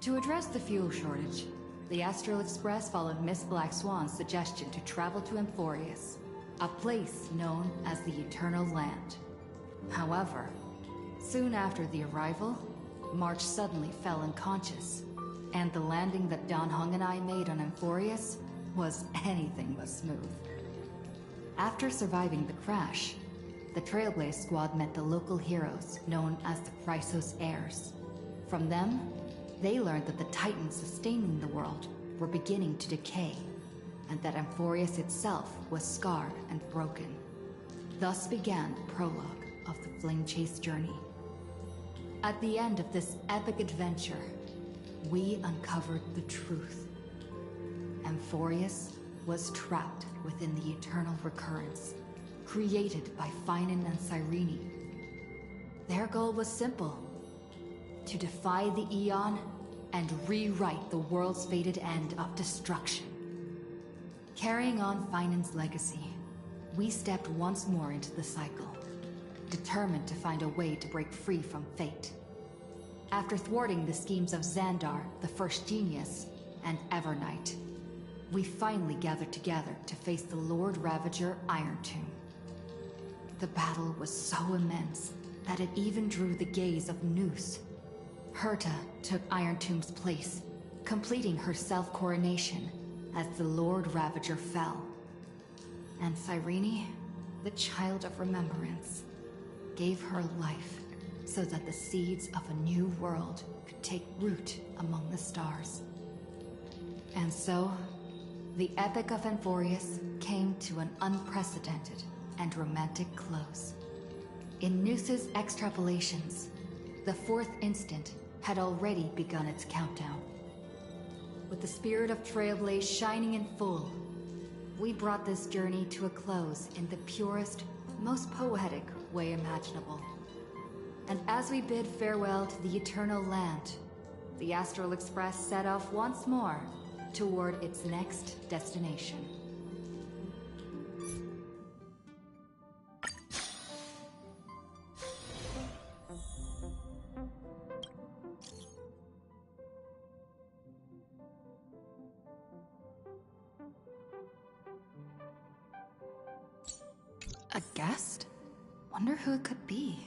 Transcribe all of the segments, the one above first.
To address the fuel shortage, the Astral Express followed Miss Black Swan's suggestion to travel to Amphorius, a place known as the Eternal Land. However, soon after the arrival, March suddenly fell unconscious, and the landing that Don Hung and I made on Amphorius was anything but smooth. After surviving the crash, the Trailblaze Squad met the local heroes known as the Chrysos Heirs. From them, they learned that the Titans sustaining the world were beginning to decay, and that Amphorius itself was scarred and broken. Thus began the prologue of the Flame Chase journey. At the end of this epic adventure, we uncovered the truth. Amphorius was trapped within the eternal recurrence, created by Finan and Cyrene. Their goal was simple: to defy the Aeon and rewrite the world's fated end of destruction. Carrying on Finan's legacy, we stepped once more into the cycle, determined to find a way to break free from fate. After thwarting the schemes of Xandar, the First Genius, and Evernight, we finally gathered together to face the Lord Ravager Iron Tomb. The battle was so immense that it even drew the gaze of Noose. Herta took Iron Tomb's place, completing her self-coronation as the Lord Ravager fell. And Cyrene, the Child of Remembrance, gave her life so that the seeds of a new world could take root among the stars. And so, the Epic of Amphorius came to an unprecedented and romantic close. In Noose's extrapolations, the fourth instant had already begun its countdown. With the spirit of Trailblaze shining in full, we brought this journey to a close in the purest, most poetic way imaginable. And as we bid farewell to the Eternal Land, the Astral Express set off once more toward its next destination. A guest? Wonder who it could be.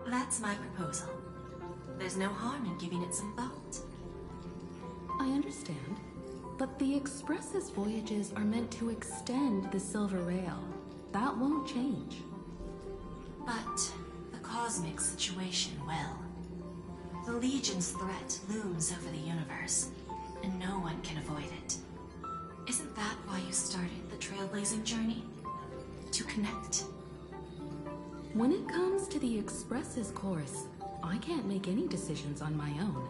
That's my proposal. There's no harm in giving it some thought. I understand. But the Express's voyages are meant to extend the Silver Rail. That won't change. But the cosmic situation will. The Legion's threat looms over the universe, and no one can avoid it. Isn't that why you started the trailblazing journey? To connect? When it comes to the Express's course, I can't make any decisions on my own.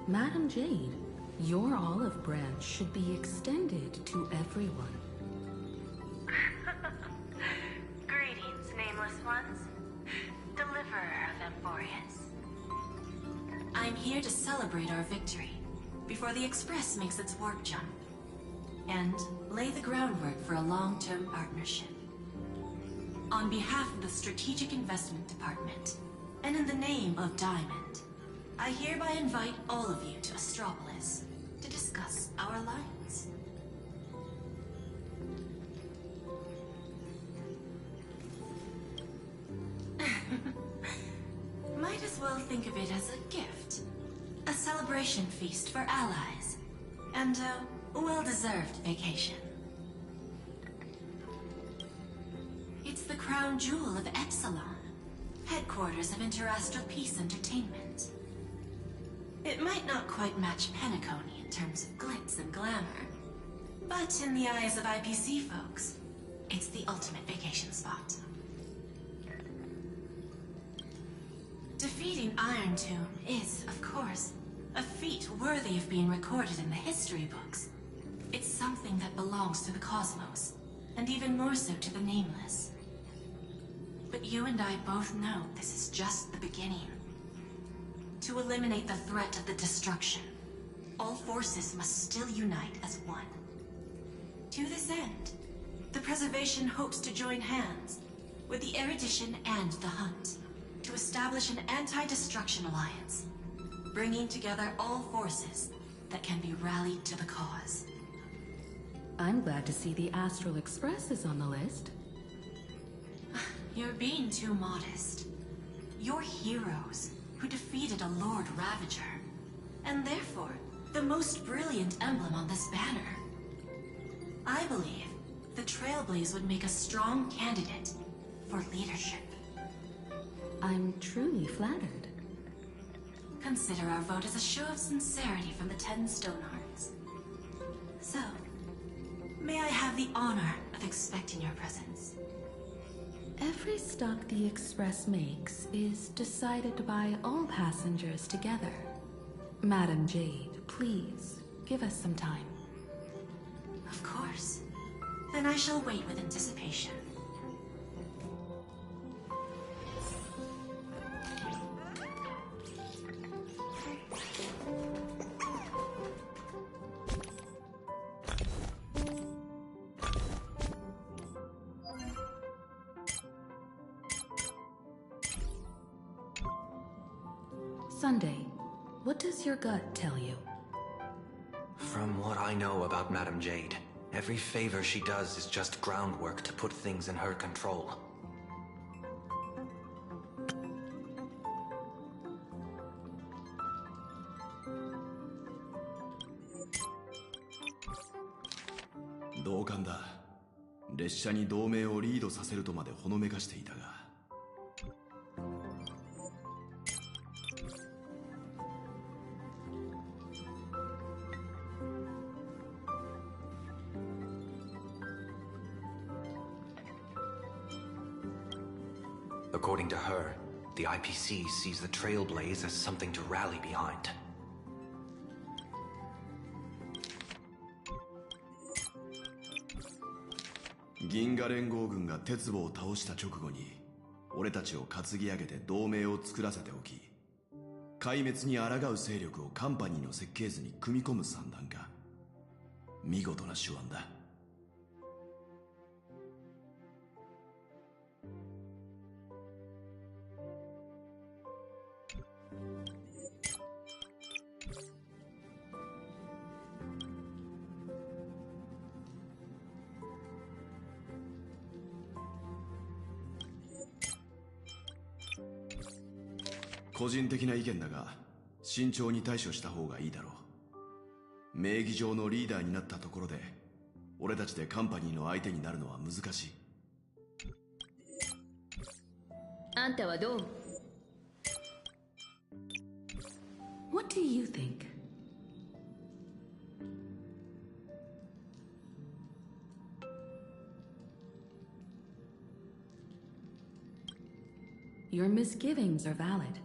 Madam Jade, your olive branch should be extended to everyone. Greetings, nameless ones. Deliverer of Amphorius. I'm here to celebrate our victory before the Express makes its warp jump, and lay the groundwork for a long-term partnership. On behalf of the Strategic Investment Department, and in the name of Diamond, I hereby invite all of you to Astropolis to discuss our alliance. Might as well think of it as a gift. A celebration feast for allies. And a well-deserved vacation. It's the crown jewel of Epsilon, headquarters of Interastral Peace Entertainment. It might not quite match Penacony in terms of glitz and glamour, but in the eyes of IPC folks, it's the ultimate vacation spot. Defeating Iron Tomb is, of course, a feat worthy of being recorded in the history books. It's something that belongs to the cosmos, and even more so to the Nameless. But you and I both know this is just the beginning. To eliminate the threat of the destruction, all forces must still unite as one. To this end, the Preservation hopes to join hands with the Erudition and the Hunt to establish an anti-destruction alliance, bringing together all forces that can be rallied to the cause. I'm glad to see the Astral Express is on the list. You're being too modest. You're heroes who defeated a Lord Ravager, and therefore the most brilliant emblem on this banner. I believe the Trailblaze would make a strong candidate for leadership. I'm truly flattered. Consider our vote as a show of sincerity from the 10 Stonehearts. So, may I have the honor of expecting your presence? Every stop the Express makes is decided by all passengers together. Madam Jade, please, give us some time. Of course. Then I shall wait with anticipation. Sunday, what does your gut tell you? From what I know about Madame Jade, every favor she does is just groundwork to put things in her control. Dokanだ。列車に同盟をリードさせるとまでほのめかしていたが。According to her, the IPC sees the Trailblaze as something to rally behind. 銀河連合軍が鉄棒を倒した直後に俺たちを担ぎ上げて同盟を作らせておき、壊滅に抗う勢力をカンパニーの設計図に組み込む算段か。見事な手腕だ。個人的な意見だが、慎重に対処した方がいいだろう。名義上のリーダーになったところで、俺たちでカンパニーの相手になるのは難しい。あんたはどう？ What do you think? Your misgivings are valid.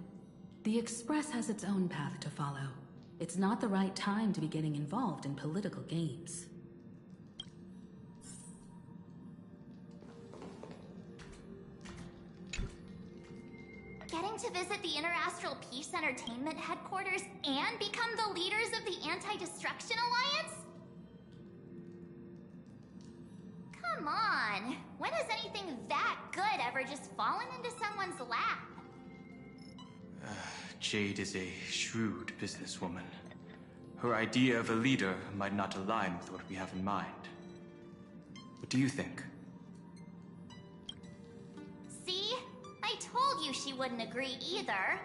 The Express has its own path to follow. It's not the right time to be getting involved in political games. Getting to visit the Interastral Peace Entertainment headquarters and become the leaders of the Anti-Destruction Alliance? Come on! When has anything that good ever just fallen into someone's lap? Jade is a shrewd businesswoman. Her idea of a leader might not align with what we have in mind. What do you think? See? I told you she wouldn't agree either.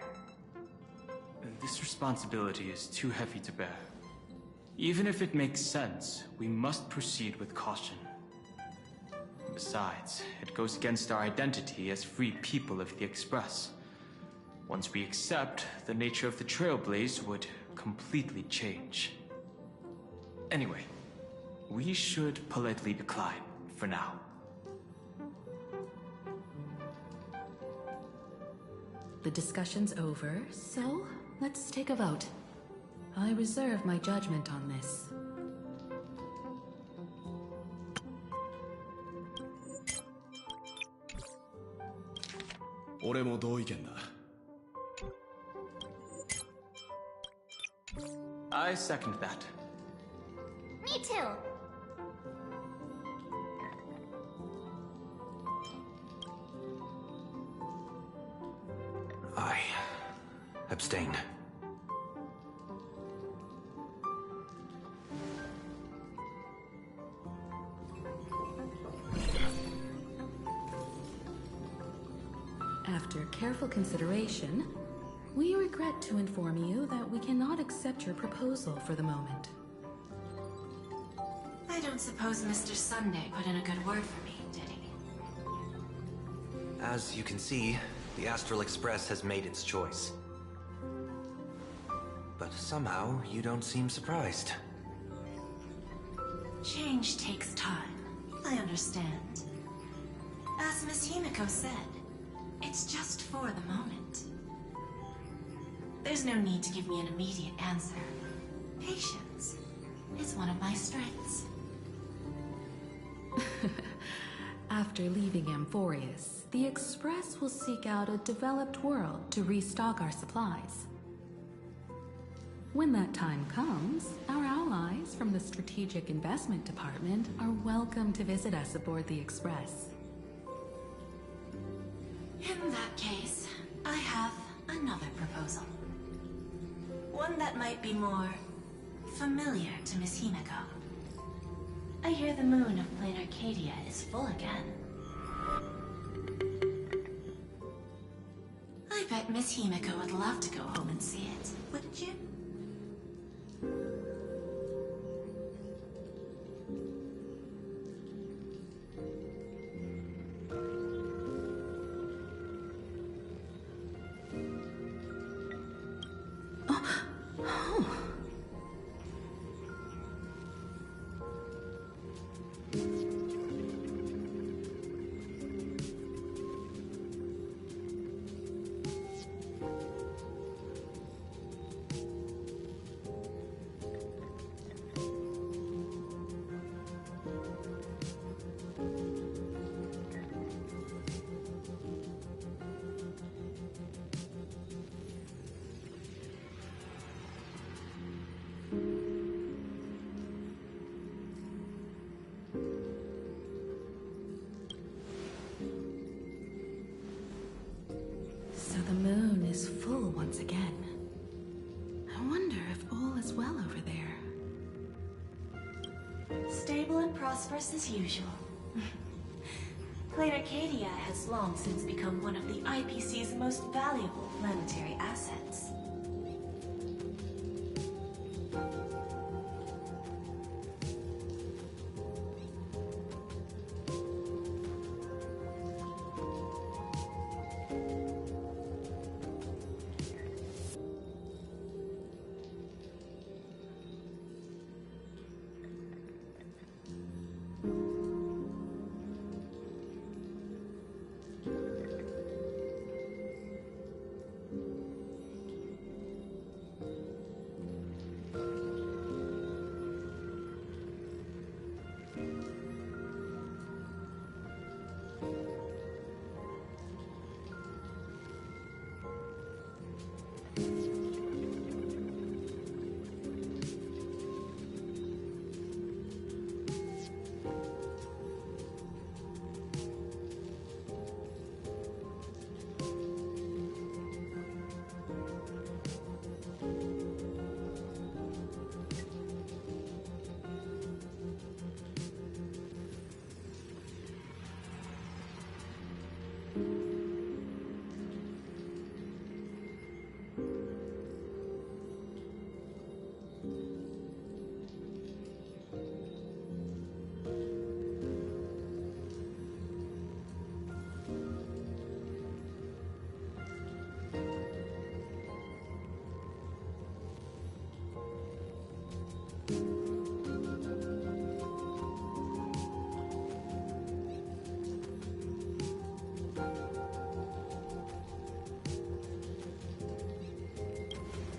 This responsibility is too heavy to bear. Even if it makes sense, we must proceed with caution. Besides, it goes against our identity as free people of the Express. Once we accept, the nature of the Trailblaze would completely change. Anyway, we should politely decline for now. The discussion's over, so let's take a vote. I reserve my judgment on this. 俺も同意見だ。I second that. Me too. I abstain. After careful consideration, we regret to inform you that we cannot accept your proposal for the moment. I don't suppose Mr. Sunday put in a good word for me, did he? As you can see, the Astral Express has made its choice. But somehow, you don't seem surprised. Change takes time. I understand. As Miss Himiko said, it's just for the moment. There's no need to give me an immediate answer. Patience is one of my strengths. After leaving Amphorius, the Express will seek out a developed world to restock our supplies. When that time comes, our allies from the Strategic Investment Department are welcome to visit us aboard the Express. In that case, I have another proposal. One that might be more familiar to Miss Himiko. I hear the moon of Plain Arcadia is full again. I bet Miss Himiko would love to go home and see it, wouldn't you? So the moon is full once again. I wonder if all is well over there. Stable and prosperous as usual. Plain Arcadia has long since become one of the IPC's most valuable planetary assets.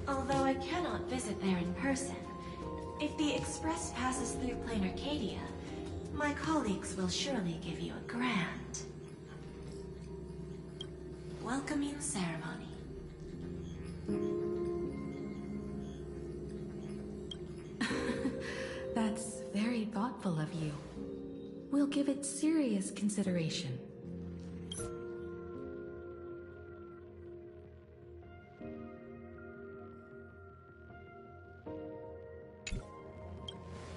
Although I cannot visit there in person, if the Express passes through Plain Arcadia, my colleagues will surely give you a grand welcoming ceremony. That's very thoughtful of you. We'll give it serious consideration.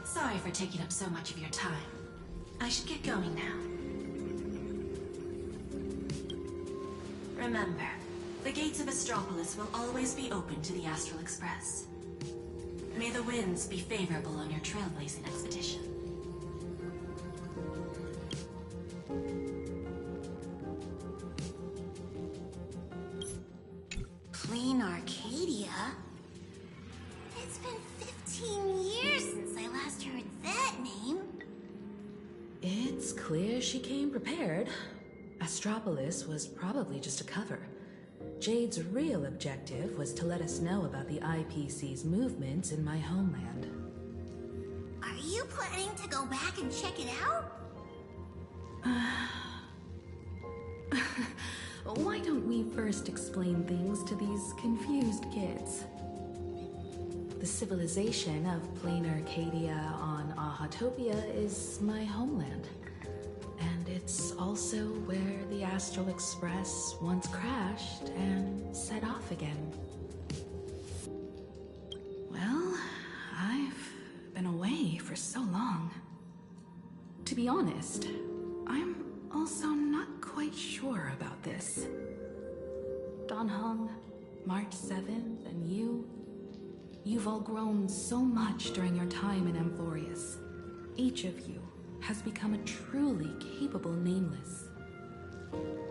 Sorry for taking up so much of your time. I should get going now. Remember, the gates of Astropolis will always be open to the Astral Express. May the winds be favorable on your trailblazing expedition. Plain Arcadia? It's been 15 years since I last heard that name. It's clear she came prepared. Astropolis was probably just a cover. Jade's real objective was to let us know about the IPC's movements in my homeland. Are you planning to go back and check it out? Why don't we first explain things to these confused kids? The civilization of Plain Arcadia on Ahatopia is my homeland. And it's also where the Astral Express once crashed and set off again. Well, I've been away for so long. To be honest, I'm also not quite sure about this. Dan Heng, March 7th, and you've all grown so much during your time in Amphorius. Each of you has become a truly capable Nameless.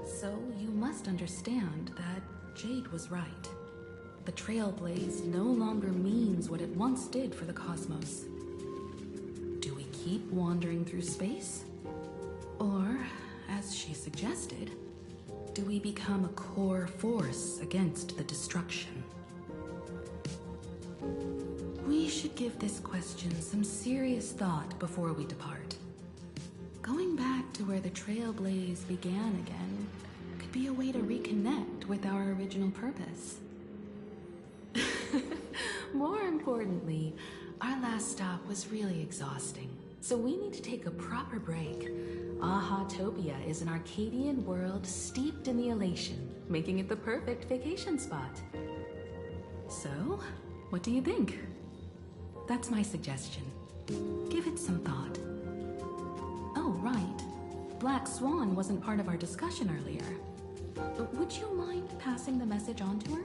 So you must understand that Jade was right. The Trailblaze no longer means what it once did for the cosmos. Do we keep wandering through space? Or, as she suggested, do we become a core force against the destruction? We should give this question some serious thought before we depart. Going back to where the Trailblaze began again could be a way to reconnect with our original purpose. More importantly, our last stop was really exhausting, so we need to take a proper break. Ahatopia is an Arcadian world steeped in the elation, making it the perfect vacation spot. So, what do you think? That's my suggestion. Give it some thought. Oh, right. Black Swan wasn't part of our discussion earlier. Would you mind passing the message on to her?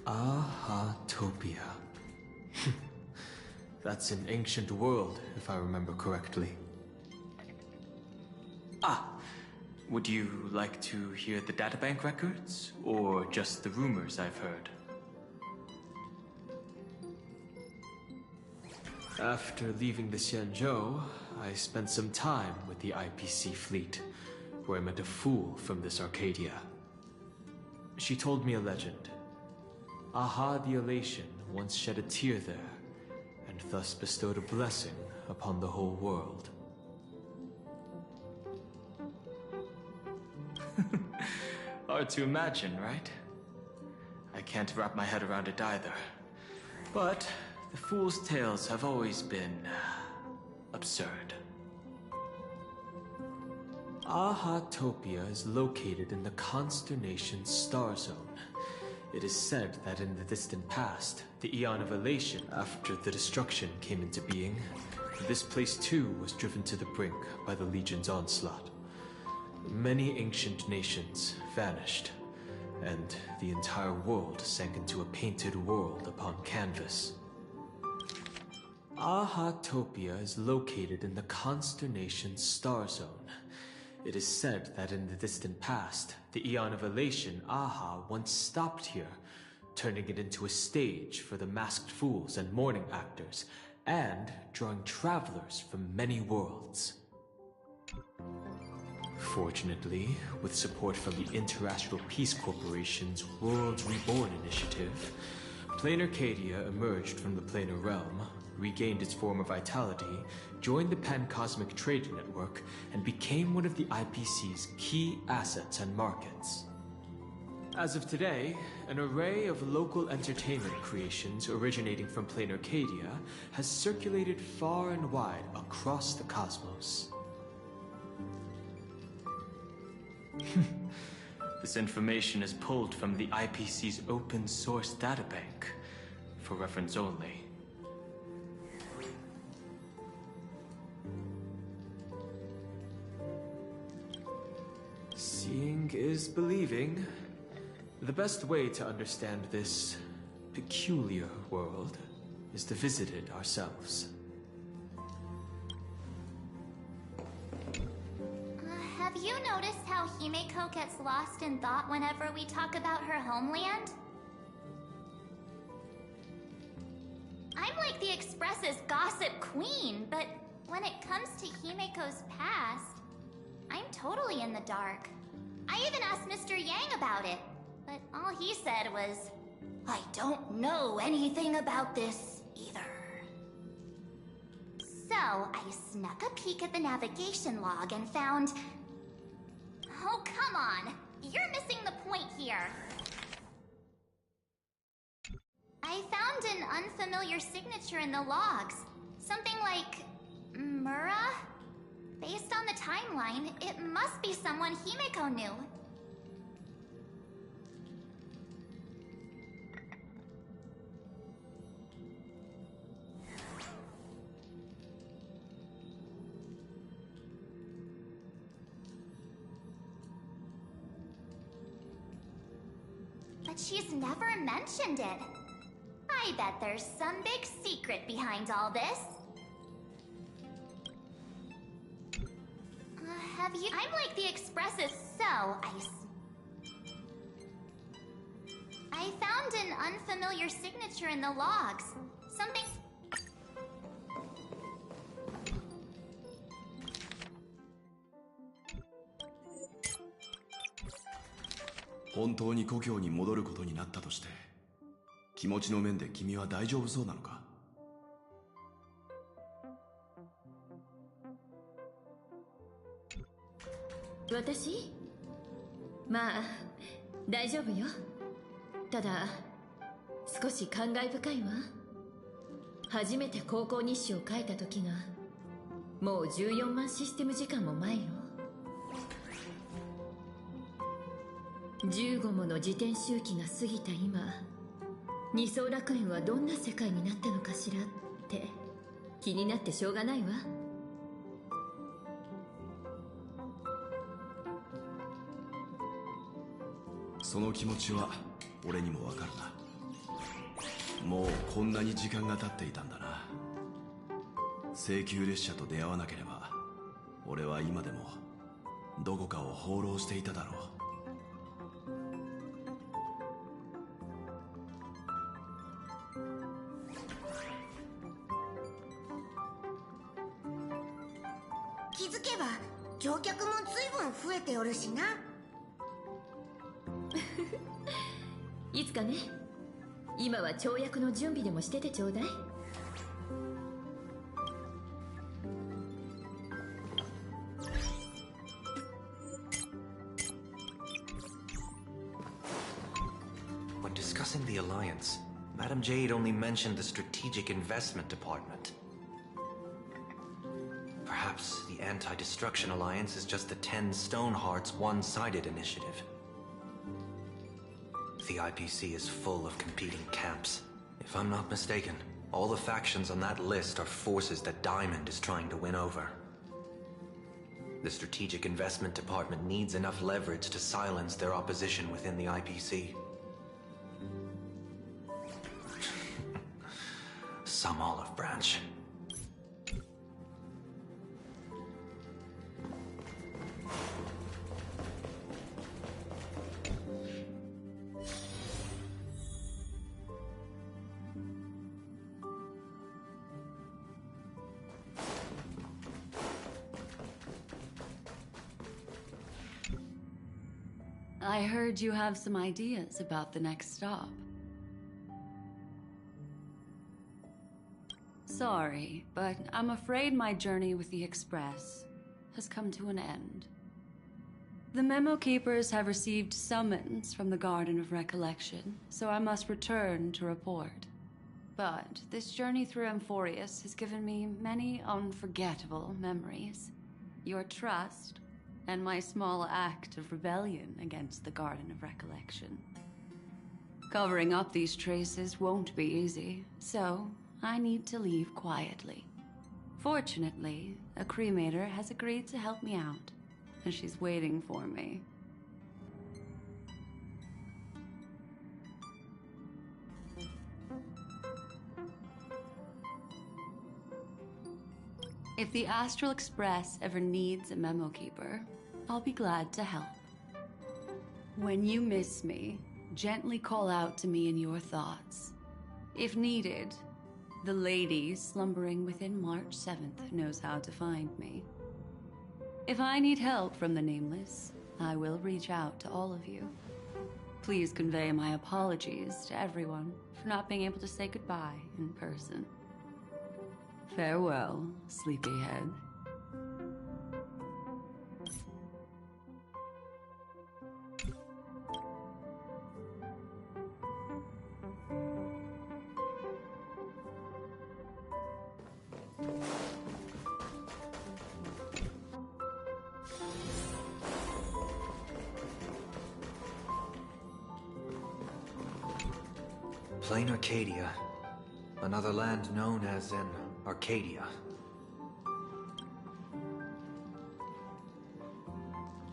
Ahatopia. That's an ancient world, if I remember correctly. Would you like to hear the databank records, or just the rumors I've heard? After leaving the Xianzhou, I spent some time with the IPC fleet, where I met a fool from this Arcadia. She told me a legend. Aha the Elation once shed a tear there, and thus bestowed a blessing upon the whole world. Hard to imagine, right? I can't wrap my head around it either. But the fool's tales have always been absurd. Ahatopia is located in the constellation Star Zone. It is said that in the distant past, the Eon of Elation, after the destruction came into being, this place too was driven to the brink by the Legion's onslaught. Many ancient nations vanished, and the entire world sank into a painted world upon canvas. Ahatopia is located in the constellation Star Zone. It is said that in the distant past, the Eon of Elation, Aha, once stopped here, turning it into a stage for the masked fools and mourning actors, and drawing travelers from many worlds. Fortunately, with support from the Interastral Peace Corporation's Worlds Reborn initiative, Planar Cadia emerged from the Planar Realm, regained its former vitality, joined the Pan-Cosmic Trade Network, and became one of the IPC's key assets and markets. As of today, an array of local entertainment creations originating from Planar Cadia has circulated far and wide across the cosmos. This information is pulled from the IPC's open source databank, for reference only. Seeing is believing. The best way to understand this peculiar world is to visit it ourselves. Have you noticed how Himeko gets lost in thought whenever we talk about her homeland? I'm like the Express's gossip queen, but when it comes to Himeko's past, I'm totally in the dark. I even asked Mr. Yang about it, but all he said was, "I don't know anything about this either." So, I snuck a peek at the navigation log and found... Oh, come on! You're missing the point here! I found an unfamiliar signature in the logs. Something like... Mura? Based on the timeline, it must be someone Himeko knew. But she's never mentioned it. I bet there's some big secret behind all this. Have you... I'm like the Express's, so I found an unfamiliar signature in the logs. Something...本当に故郷に戻ることになったとして、気持ちの面で君は大丈夫そうなのか？私？まあ、大丈夫よ。ただ、少し感慨深いわ。初めて高校日誌を書いた時が、もう14万システム時間も前よ。15もの自転周期が過ぎた今、二層楽園はどんな世界になったのかしらって気になってしょうがないわ。その気持ちは俺にもわかるな。もうこんなに時間が経っていたんだな。請求列車と出会わなければ俺は今でもどこかを放浪していただろう。気づけば乗客も随分増えておるしな。いつかね。今は跳躍の準備でもしててちょうだい。When discussing the Alliance, Madame Jade only mentioned the Strategic Investment Department. Perhaps the Anti-Destruction Alliance is just the 10 Stonehearts one-sided initiative. The IPC is full of competing camps. If I'm not mistaken, all the factions on that list are forces that Diamond is trying to win over. The Strategic Investment Department needs enough leverage to silence their opposition within the IPC. Some olive branch. I heard you have some ideas about the next stop. Sorry, but I'm afraid my journey with the Express has come to an end. The Memo Keepers have received summons from the Garden of Recollection, so I must return to report. But this journey through Amphorius has given me many unforgettable memories. Your trust, and my small act of rebellion against the Garden of Recollection. Covering up these traces won't be easy, so I need to leave quietly. Fortunately, a cremator has agreed to help me out, and she's waiting for me. If the Astral Express ever needs a memo keeper, I'll be glad to help. When you miss me, gently call out to me in your thoughts. If needed, the lady slumbering within March 7th knows how to find me. If I need help from the Nameless, I will reach out to all of you. Please convey my apologies to everyone for not being able to say goodbye in person. Farewell, sleepyhead. Plain Arcadia. Another land known as in Arcadia.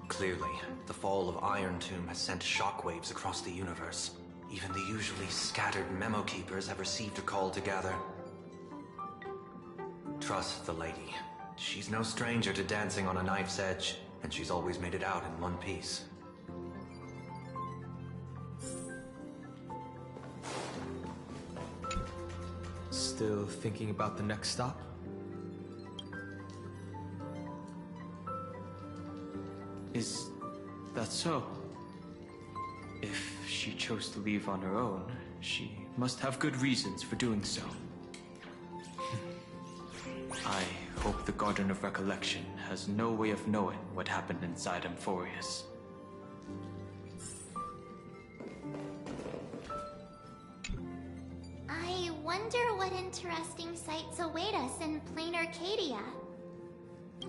Clearly, the fall of Iron Tomb has sent shockwaves across the universe. Even the usually scattered memo keepers have received a call to gather. Trust the lady. She's no stranger to dancing on a knife's edge, and she's always made it out in one piece. Still thinking about the next stop? Is that so? If she chose to leave on her own, she must have good reasons for doing so. I hope the Garden of Recollection has no way of knowing what happened inside Amphorius. I wonder what interesting sights await us in Plain Arcadia.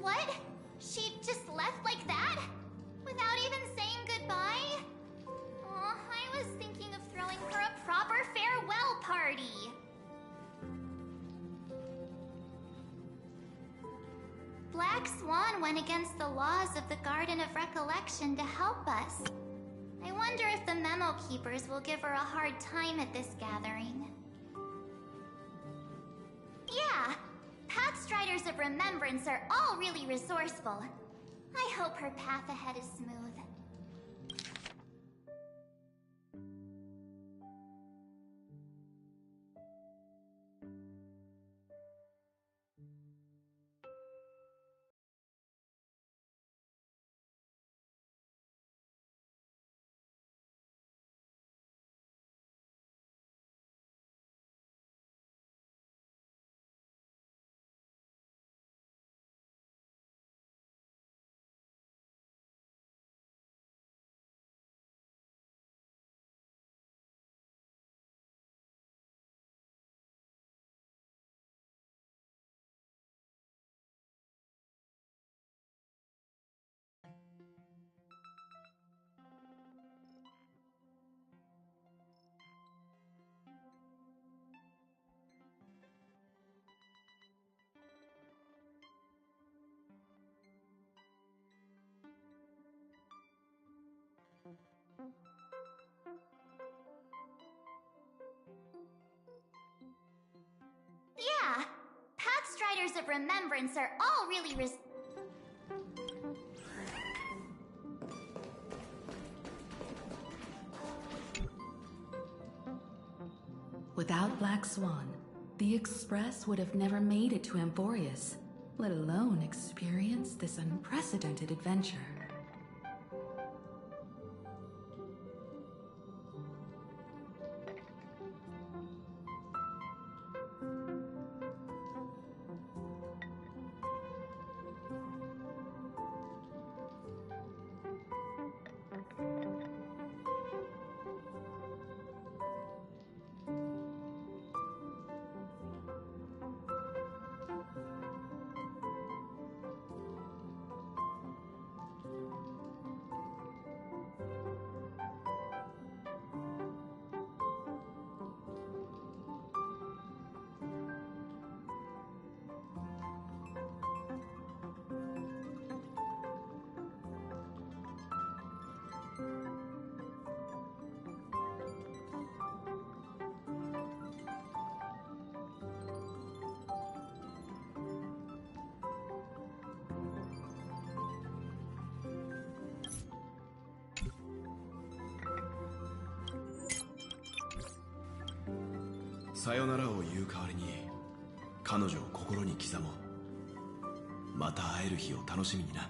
What? She just left like that? Without even saying goodbye? Oh, I was thinking of throwing her a proper farewell party. Black Swan went against the laws of the Garden of Recollection to help us. I wonder if the Memo Keepers will give her a hard time at this gathering. Yeah, Pathstriders of Remembrance are all really resourceful. I hope her path ahead is smooth. Yeah, Pathstriders of Remembrance are all really Without Black Swan, the Express would have never made it to Amphorius, let alone experience this unprecedented adventure. さよならを言う代わりに彼女を心に刻もう。また会える日を楽しみにな。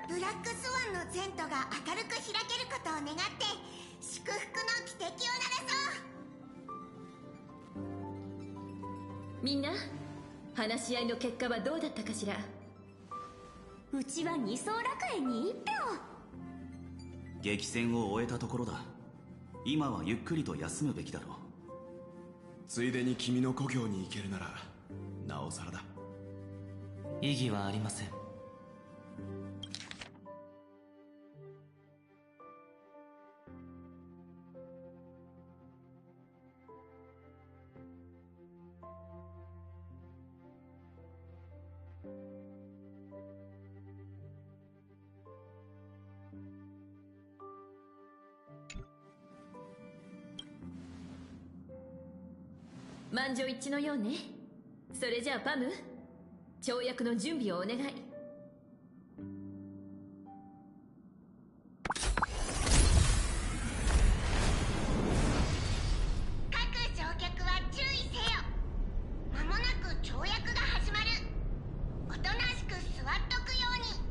ブラックスワンの前途が明るく開けることを願って祝福の汽笛を鳴らそう。みんな話し合いの結果はどうだったかしら。うちは二層楽園に一票。激戦を終えたところだ。今はゆっくりと休むべきだろう。ついでに君の故郷に行けるならなおさらだ。意義はありません。満場一致のようね。それじゃあパム、跳躍の準備をお願い。各乗客は注意せよ。間もなく跳躍が始まる。おとなしく座っとくように。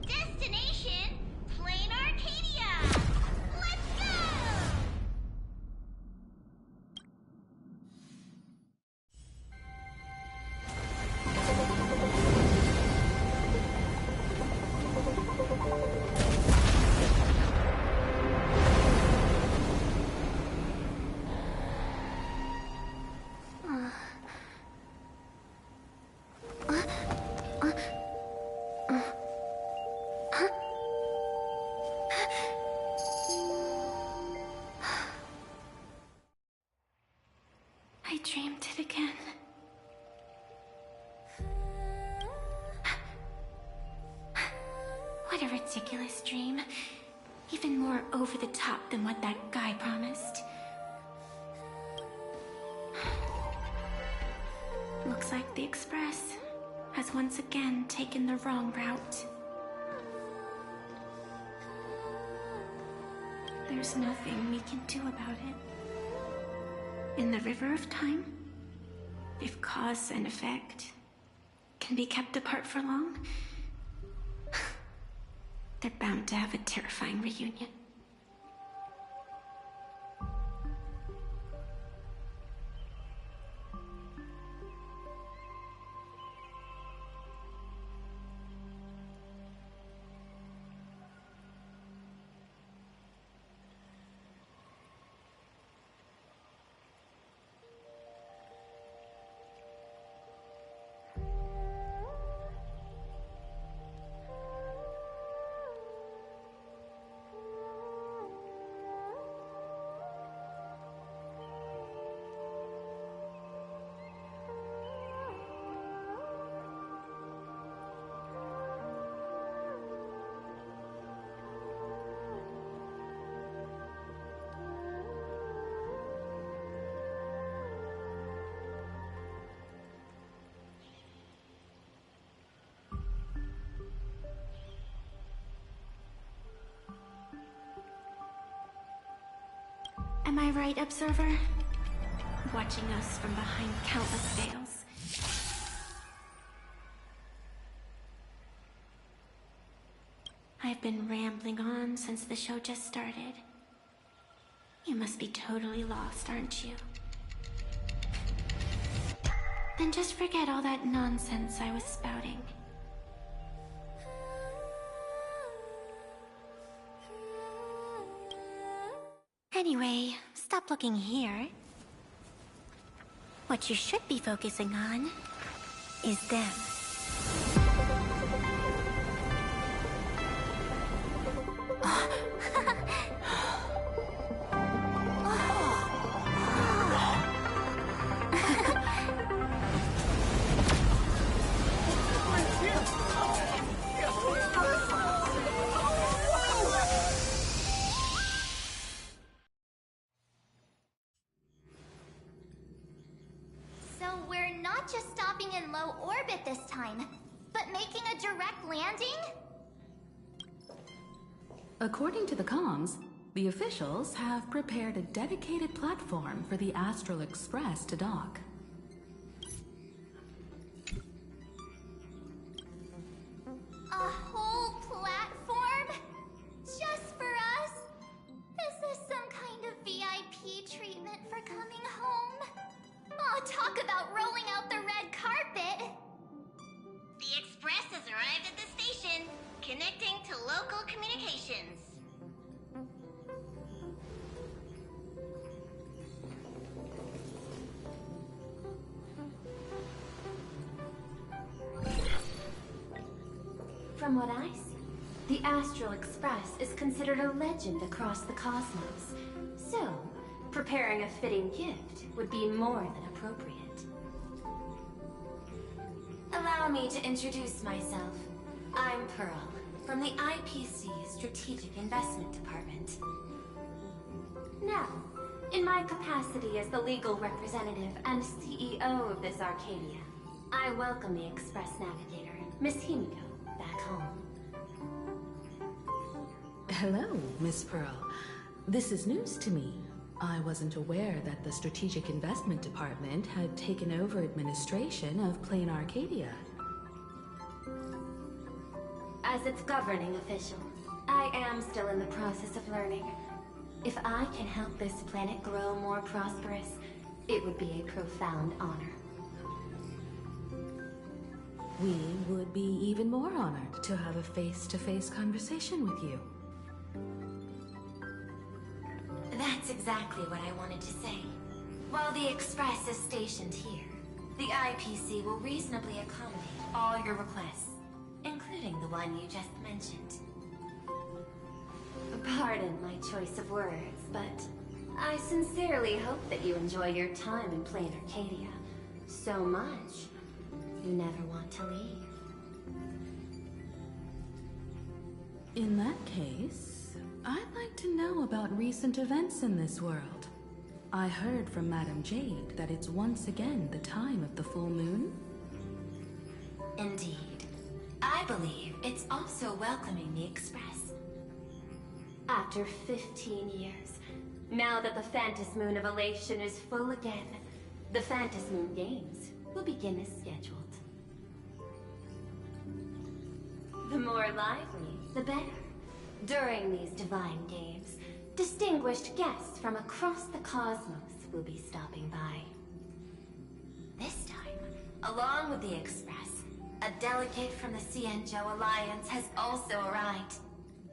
Destination Plain Arcadia. Let's go. I dreamed it again. What a ridiculous dream. Even more over the top than what that guy promised. Looks like the Express has once again taken the wrong route. There's nothing we can do about it. In the river of time, if cause and effect can be kept apart for long, they're bound to have a terrifying reunion. Am I right, Observer? Watching us from behind countless veils. I've been rambling on since the show just started. You must be totally lost, aren't you? Then just forget all that nonsense I was spouting. Anyway, stop looking here. What you should be focusing on is them. So we're not just stopping in in low orbit this time, but making a direct landing? According to the comms, the officials have prepared a dedicated platform for the Astral Express to dock. A whole platform? Just for us? Is this some kind of VIP treatment for coming home? Oh, talk about rolling out the red carpet! The Express has arrived at the station, connecting to local communications. From what I see, the Astral Express is considered a legend across the cosmos. So, preparing a fitting gift would be more than appropriate. Allow me to introduce myself. I'm Pearl, from the IPC Strategic Investment Department. Now, in my capacity as the legal representative and CEO of this Arcadia, I welcome the Express Navigator, Miss Himiko, back home. Hello, Miss Pearl. This is news to me. I wasn't aware that the Strategic Investment Department had taken over administration of Plain Arcadia. As its governing official, I am still in the process of learning. If I can help this planet grow more prosperous, it would be a profound honor. We would be even more honored to have a face-to-face conversation with you. That's exactly what I wanted to say. While the Express is stationed here, the IPC will reasonably accommodate all your requests, including the one you just mentioned. Pardon my choice of words, but I sincerely hope that you enjoy your time in Plain Arcadia so much you never want to leave. In that case, I'd like to know about recent events in this world. I heard from Madame Jade that it's once again the time of the full moon. Indeed. I believe it's also welcoming the Express. After 15 years, now that the Phantom Moon of Elation is full again, the Phantom Moon Games will begin as scheduled. The more lively, the better. During these divine games, distinguished guests from across the cosmos will be stopping by. This time, along with the Express, a delegate from the Xianzhou Alliance has also arrived.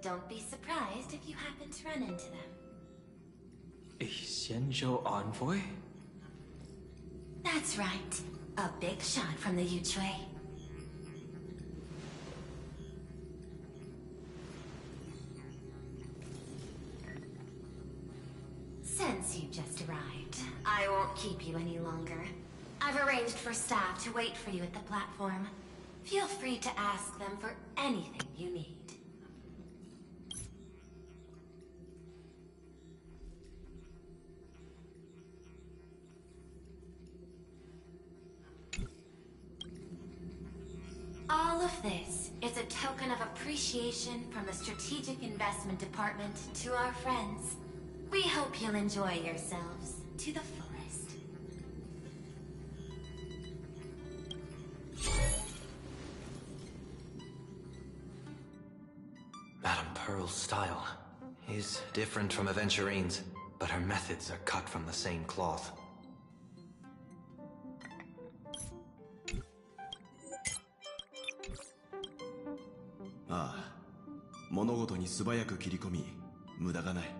Don't be surprised if you happen to run into them. A Xianzhou envoy? That's right. A big shot from the Yuchui. Since you just arrived, I won't keep you any longer. I've arranged for staff to wait for you at the platform. Feel free to ask them for anything you need. All of this is a token of appreciation from the Strategic Investment Department to our friends. We hope you'll enjoy yourselves to the fullest. Madame Pearl's style is different from Aventurine's, but her methods are cut from the same cloth. Ah, 物事に素早く切り込み、無駄がない。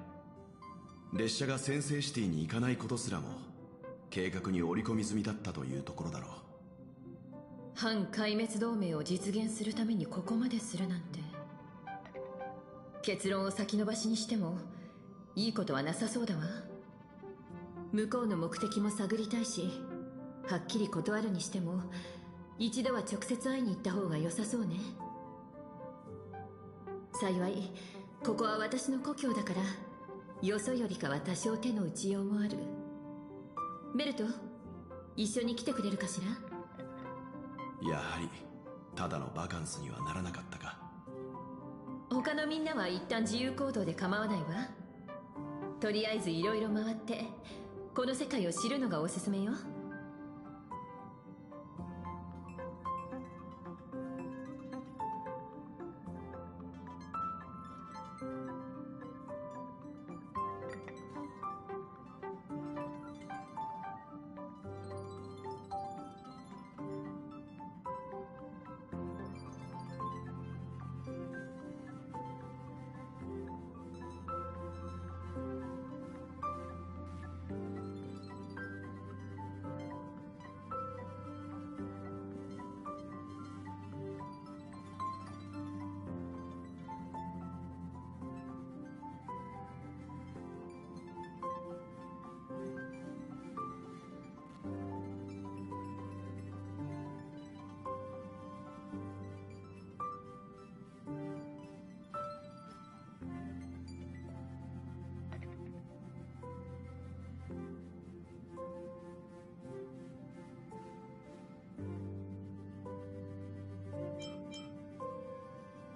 列車がセンセイシティに行かないことすらも計画に織り込み済みだったというところだろう。反壊滅同盟を実現するためにここまでするなんて、結論を先延ばしにしてもいいことはなさそうだわ。向こうの目的も探りたいし、はっきり断るにしても一度は直接会いに行った方が良さそうね。幸いここは私の故郷だから、よそよりかは多少手の打ちようもある。ベルト、一緒に来てくれるかしら？やはりただのバカンスにはならなかったか。他のみんなは一旦自由行動で構わないわ。とりあえずいろいろ回ってこの世界を知るのがおすすめよ。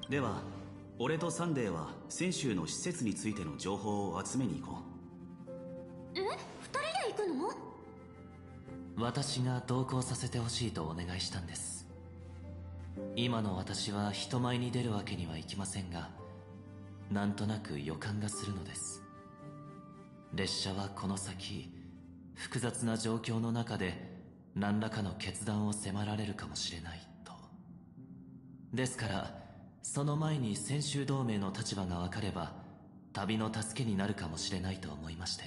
では俺とサンデーは泉州の施設についての情報を集めに行こう。え、二人で行くの？私が同行させてほしいとお願いしたんです。今の私は人前に出るわけにはいきませんが、なんとなく予感がするのです。列車はこの先複雑な状況の中で何らかの決断を迫られるかもしれないと。ですからその前に泉州同盟の立場が分かれば旅の助けになるかもしれないと思いまして。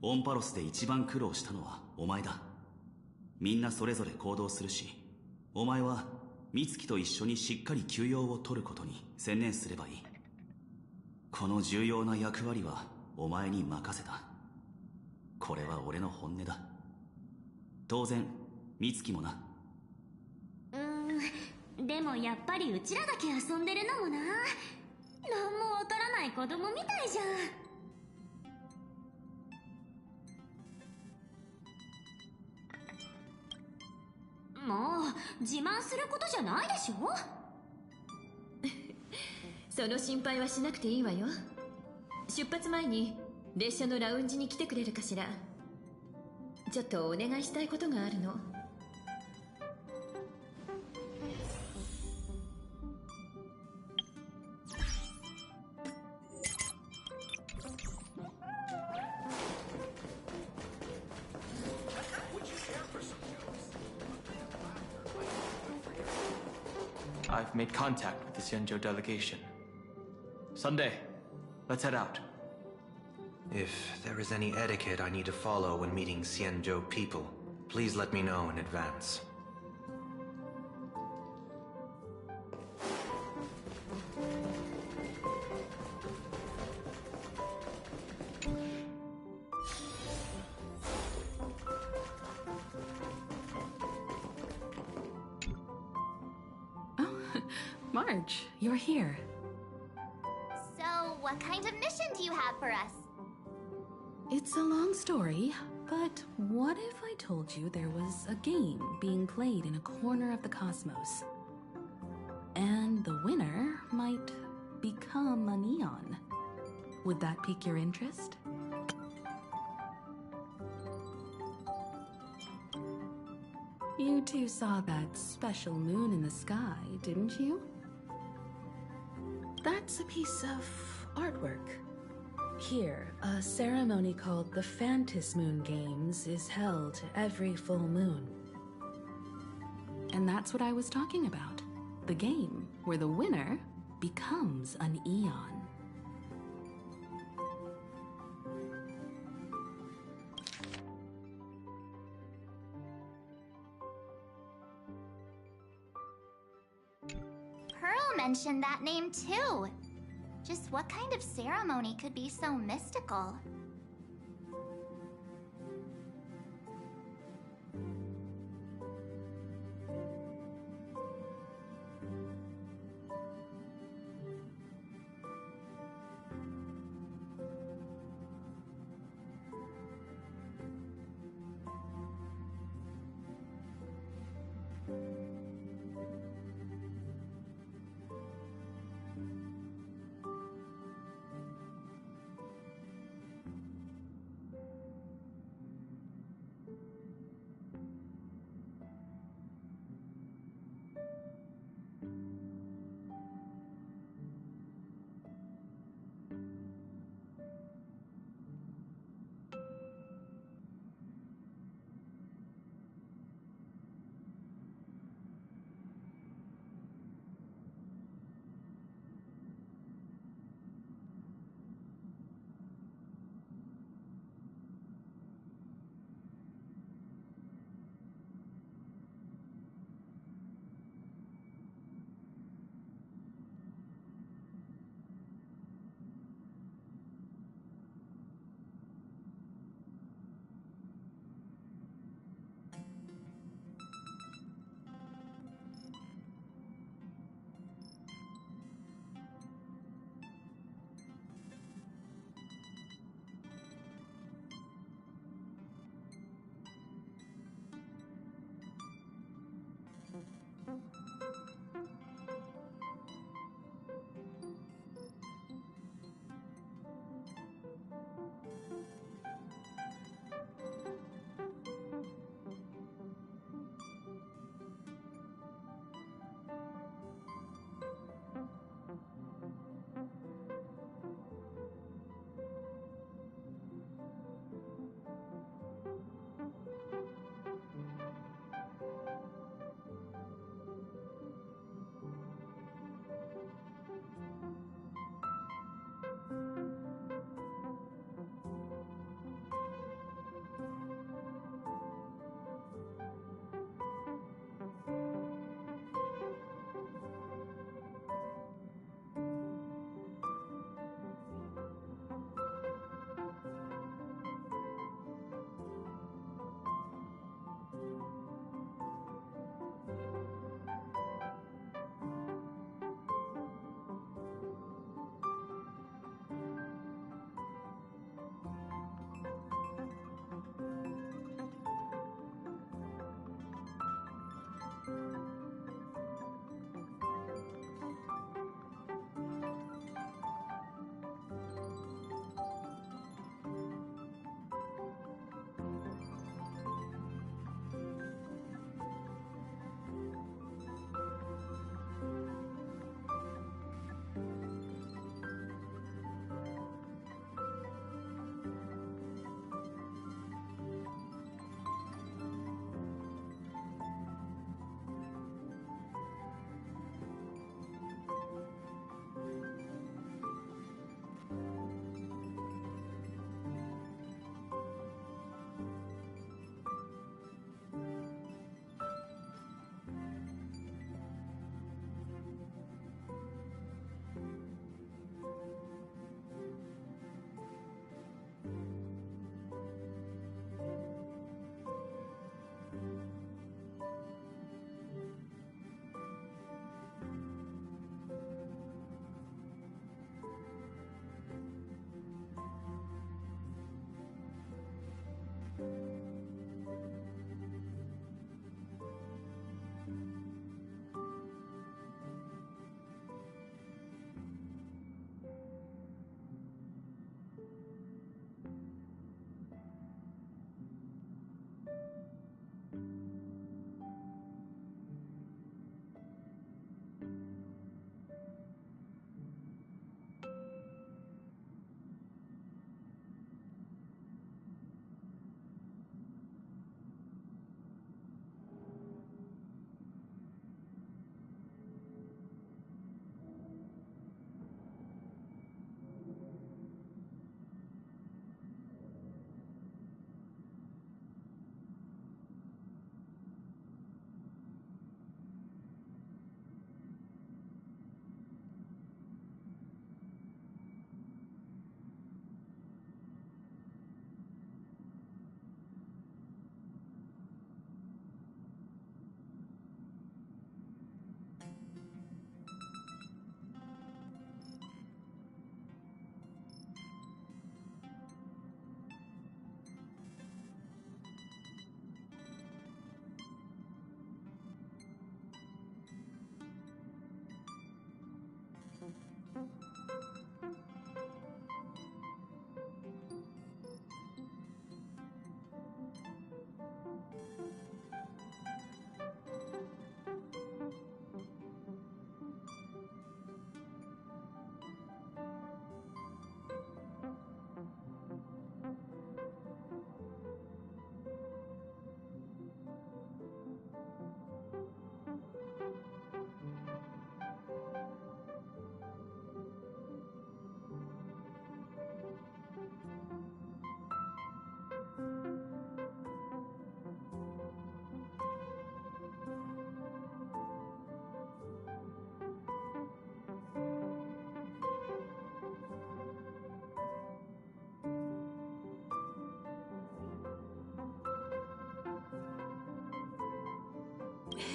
オンパロスで一番苦労したのはお前だ。みんなそれぞれ行動するし、お前は美月と一緒にしっかり休養を取ることに専念すればいい。この重要な役割はお前に任せた。これは俺の本音だ。当然美月もな。でもやっぱりうちらだけ遊んでるのもな。何もわからない子供みたいじゃん。もう自慢することじゃないでしょ。その心配はしなくていいわよ。出発前に列車のラウンジに来てくれるかしら。ちょっとお願いしたいことがあるの。I've made contact with the Xianzhou delegation. Sunday, let's head out. If there is any etiquette I need to follow when meeting Xianzhou people, please let me know in advance. Marge, you're here. So, what kind of mission do you have for us? It's a long story, but what if I told you there was a game being played in a corner of the cosmos? And the winner might become a neon. Would that pique your interest? You two saw that special moon in the sky, didn't you? That's a piece of artwork. Here, a ceremony called the Phantom Moon Games is held every full moon. And that's what I was talking about. The game where the winner becomes an eon. Pearl mentioned that name too. Just what kind of ceremony could be so mystical?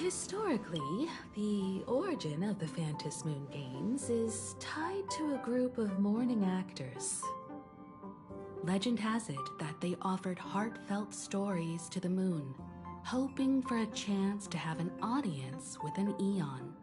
Historically, the origin of the Phantom Moon Games is tied to a group of mourning actors. Legend has it that they offered heartfelt stories to the moon, hoping for a chance to have an audience with an Eon.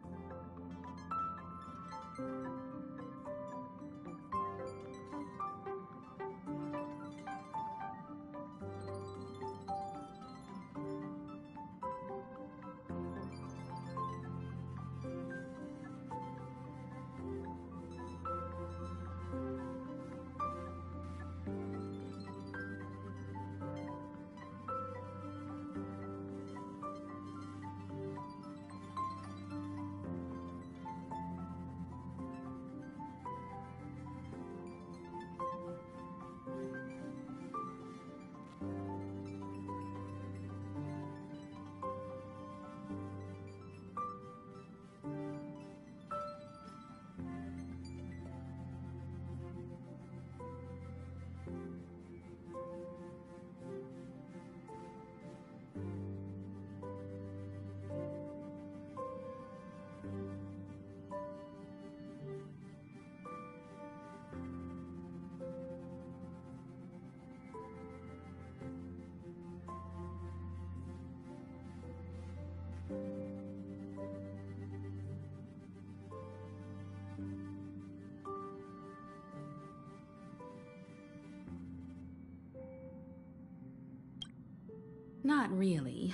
Not really.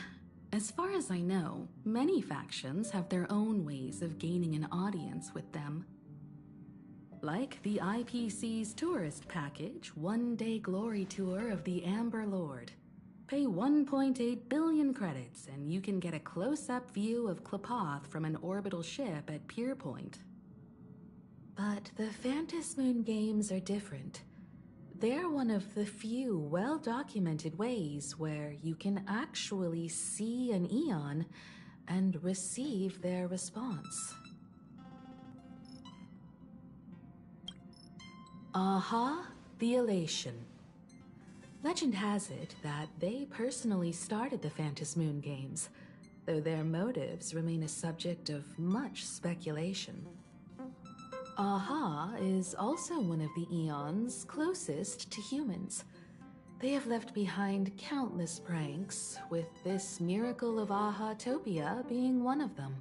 As far as I know, many factions have their own ways of gaining an audience with them. Like the IPC's tourist package, one-day glory tour of the Amber Lord. Pay 1.8 billion credits and you can get a close-up view of Klapoth from an orbital ship at Pier Point. But the Phantom Moon Games are different. They're one of the few well-documented ways where you can actually see an Eon and receive their response. Aha, the Elation. Legend has it that they personally started the Phantom Moon Games, though their motives remain a subject of much speculation. Aha is also one of the Eons closest to humans. They have left behind countless pranks, with this miracle of Aha-topia being one of them.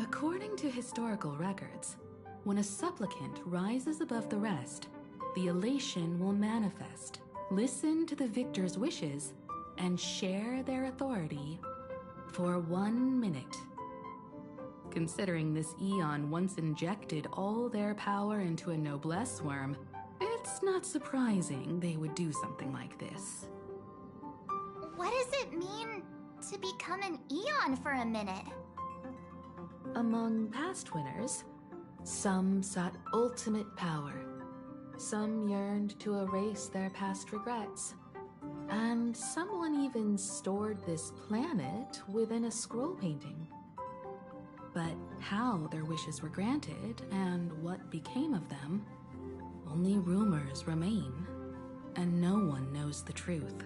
According to historical records, when a supplicant rises above the rest, the elation will manifest, listen to the victor's wishes, and share their authority for 1 minute. Considering this Eon once injected all their power into a noblesse worm, it's not surprising they would do something like this. What does it mean to become an Eon for a minute? Among past winners, some sought ultimate power, some yearned to erase their past regrets, and someone even stored this planet within a scroll painting. But how their wishes were granted and what became of them, only rumors remain, and no one knows the truth.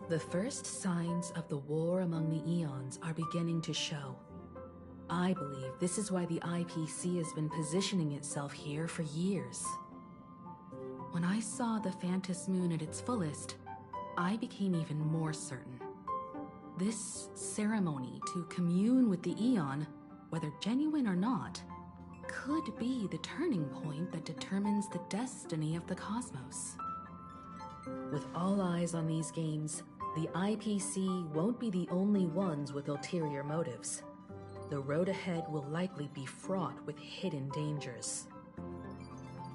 The first signs of the war among the Eons are beginning to show. I believe this is why the IPC has been positioning itself here for years. When I saw the Phantos Moon at its fullest, I became even more certain. This ceremony to commune with the Eon, whether genuine or not, could be the turning point that determines the destiny of the cosmos. With all eyes on these games, the IPC won't be the only ones with ulterior motives. The road ahead will likely be fraught with hidden dangers.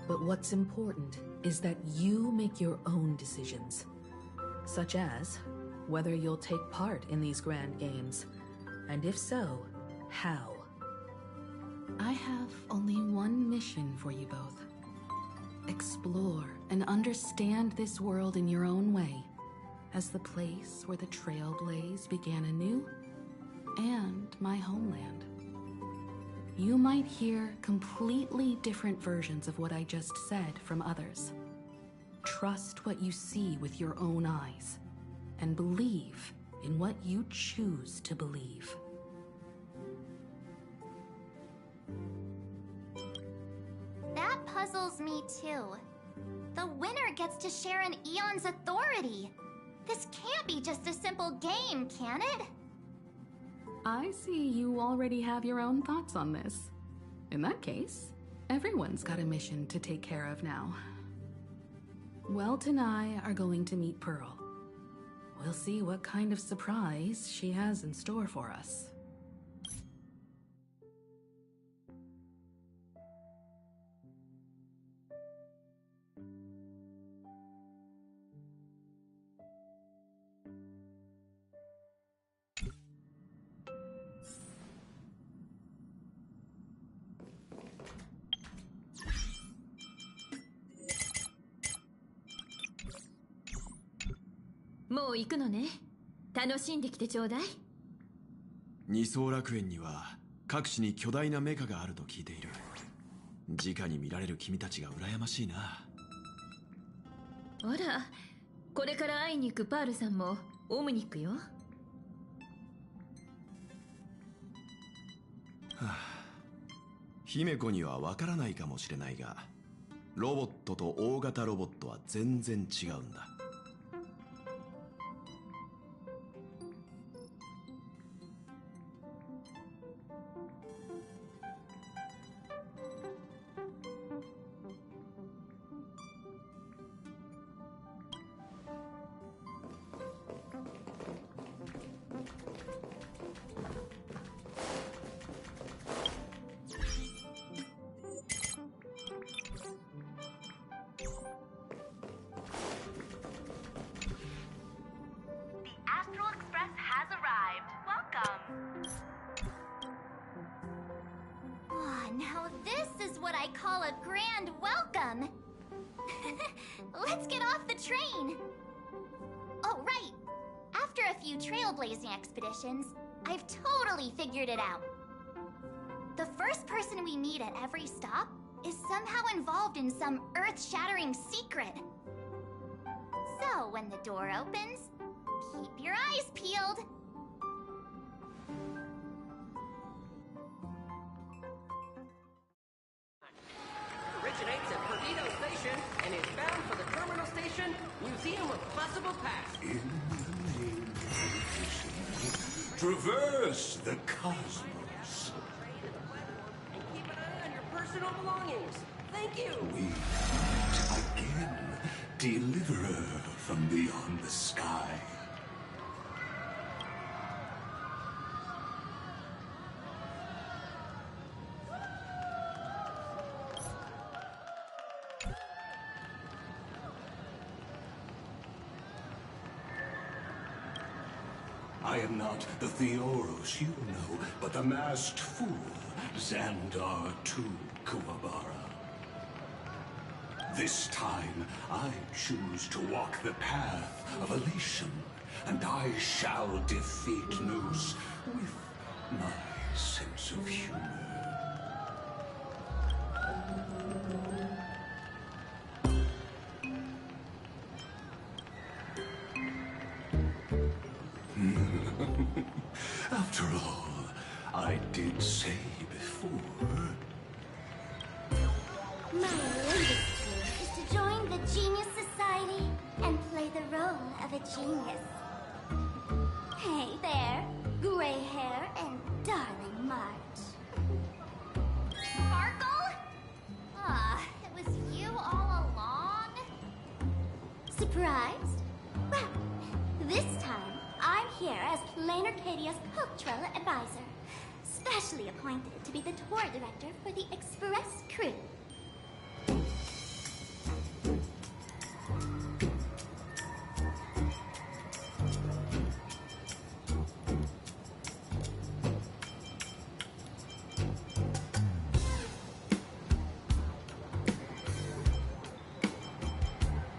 But what's important is that you make your own decisions, such as whether you'll take part in these grand games, and if so, how. I have only one mission for you both. Explore and understand this world in your own way, as the place where the Trailblaze began anew, and my homeland. You might hear completely different versions of what I just said from others. Trust what you see with your own eyes, and believe in what you choose to believe. That puzzles me too. The winner gets to share an Eon's authority. This can't be just a simple game, can it? I see you already have your own thoughts on this. In that case, everyone's got a mission to take care of now. Welt and I are going to meet Pearl. We'll see what kind of surprise she has in store for us.もう行くのね。楽しんできてちょうだい。二層楽園には各地に巨大なメカがあると聞いている。直に見られる君たちが羨ましいな。あら、これから会いに行くパールさんもオムニックよ。はあ、姫子にはわからないかもしれないが、ロボットと大型ロボットは全然違うんだ。Now this is what I call a grand welcome! Let's get off the train! Oh, right! After a few trailblazing expeditions, I've totally figured it out. The first person we meet at every stop is somehow involved in some earth-shattering secret. So, when the door opens, keep your eyes peeled. Originates at Perdido Station and is bound for the terminal station, Museum of Possible Past. In the name of the traverse the cosmos. And keep an eye on your personal belongings. Thank you. We meet again, deliverer from beyond the sky. I am not the Theoros you know, but the masked fool, Xandar II Kuwabara. This time, I choose to walk the path of elation, and I shall defeat Noose with my sense of humor. After all, I did say before. My latest dream is to join the Genius Society and play the role of a genius. Hey there, gray hair and darling March. Sparkle? Ah, it was you all along? Surprised? Well, this time I'm here as Plain Arcadia's cultural advisor, specially appointed to be the tour director for the Express crew.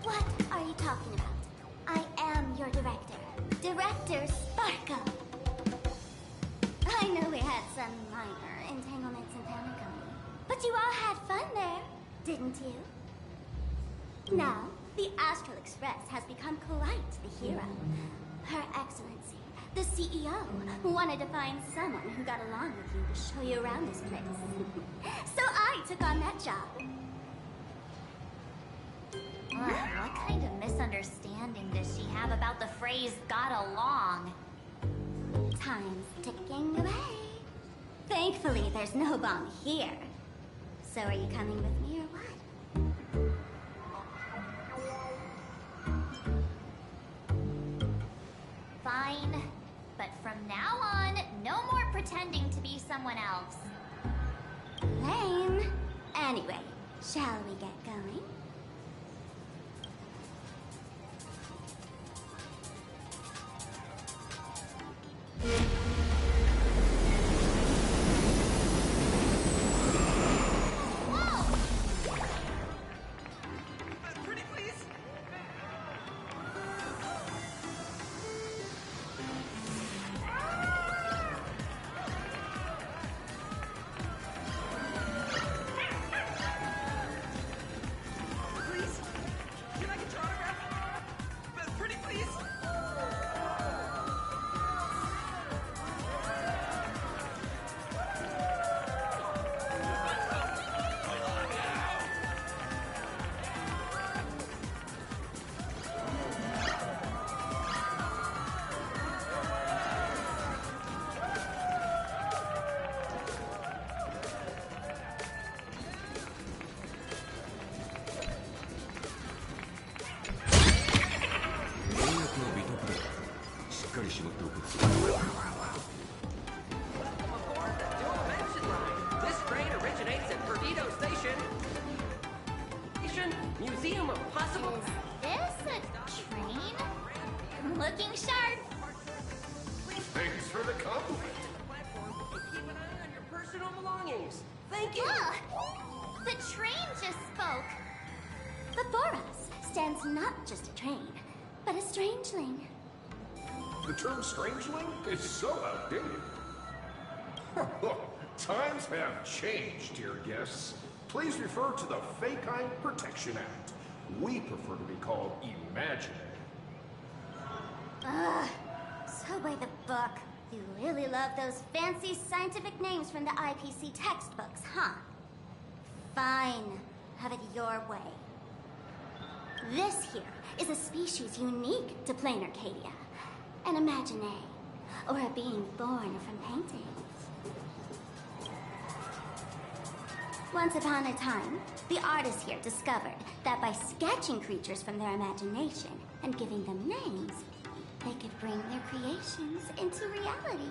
What are you talking about? I am your director. Director Sparkle. I know we had some minor entanglements in didn't you? Now, the Astral Express has become quite the hero. Her Excellency, the CEO, wanted to find someone who got along with you to show you around this place. So I took on that job. What kind of misunderstanding does she have about the phrase got along? Time's ticking away. Thankfully, there's no bomb here. So are you coming with me or what? Fine. But from now on, no more pretending to be someone else. Lame. Anyway, shall we get going? This train originates at Perdido Station. Museum of Possible... Is this a train? Looking sharp. Thanks for the compliment. Keep an eye on your personal belongings. Thank you. The train just spoke. Before us stands not just a train, but a strangeling. The term strangeling is so outdated. Times have changed, dear guests. Please refer to the Fake-Eye Protection Act. We prefer to be called imaginary. Ugh. So by the book. You really love those fancy scientific names from the IPC textbooks, huh? Fine. Have it your way. This here is a species unique to plain Arcadia. An imaginae, or a being born from painting. Once upon a time, the artists here discovered that by sketching creatures from their imagination and giving them names, they could bring their creations into reality.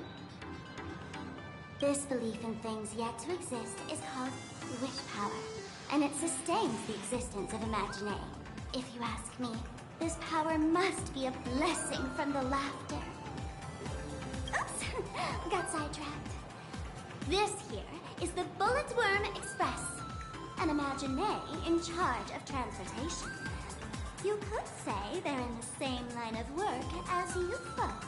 This belief in things yet to exist is called wish power, and it sustains the existence of imaginae. If you ask me, this power must be a blessing from the laughter. Oops, got sidetracked. This here is the Bullet Worm Express, an imaginee in charge of transportation. You could say they're in the same line of work as you folks.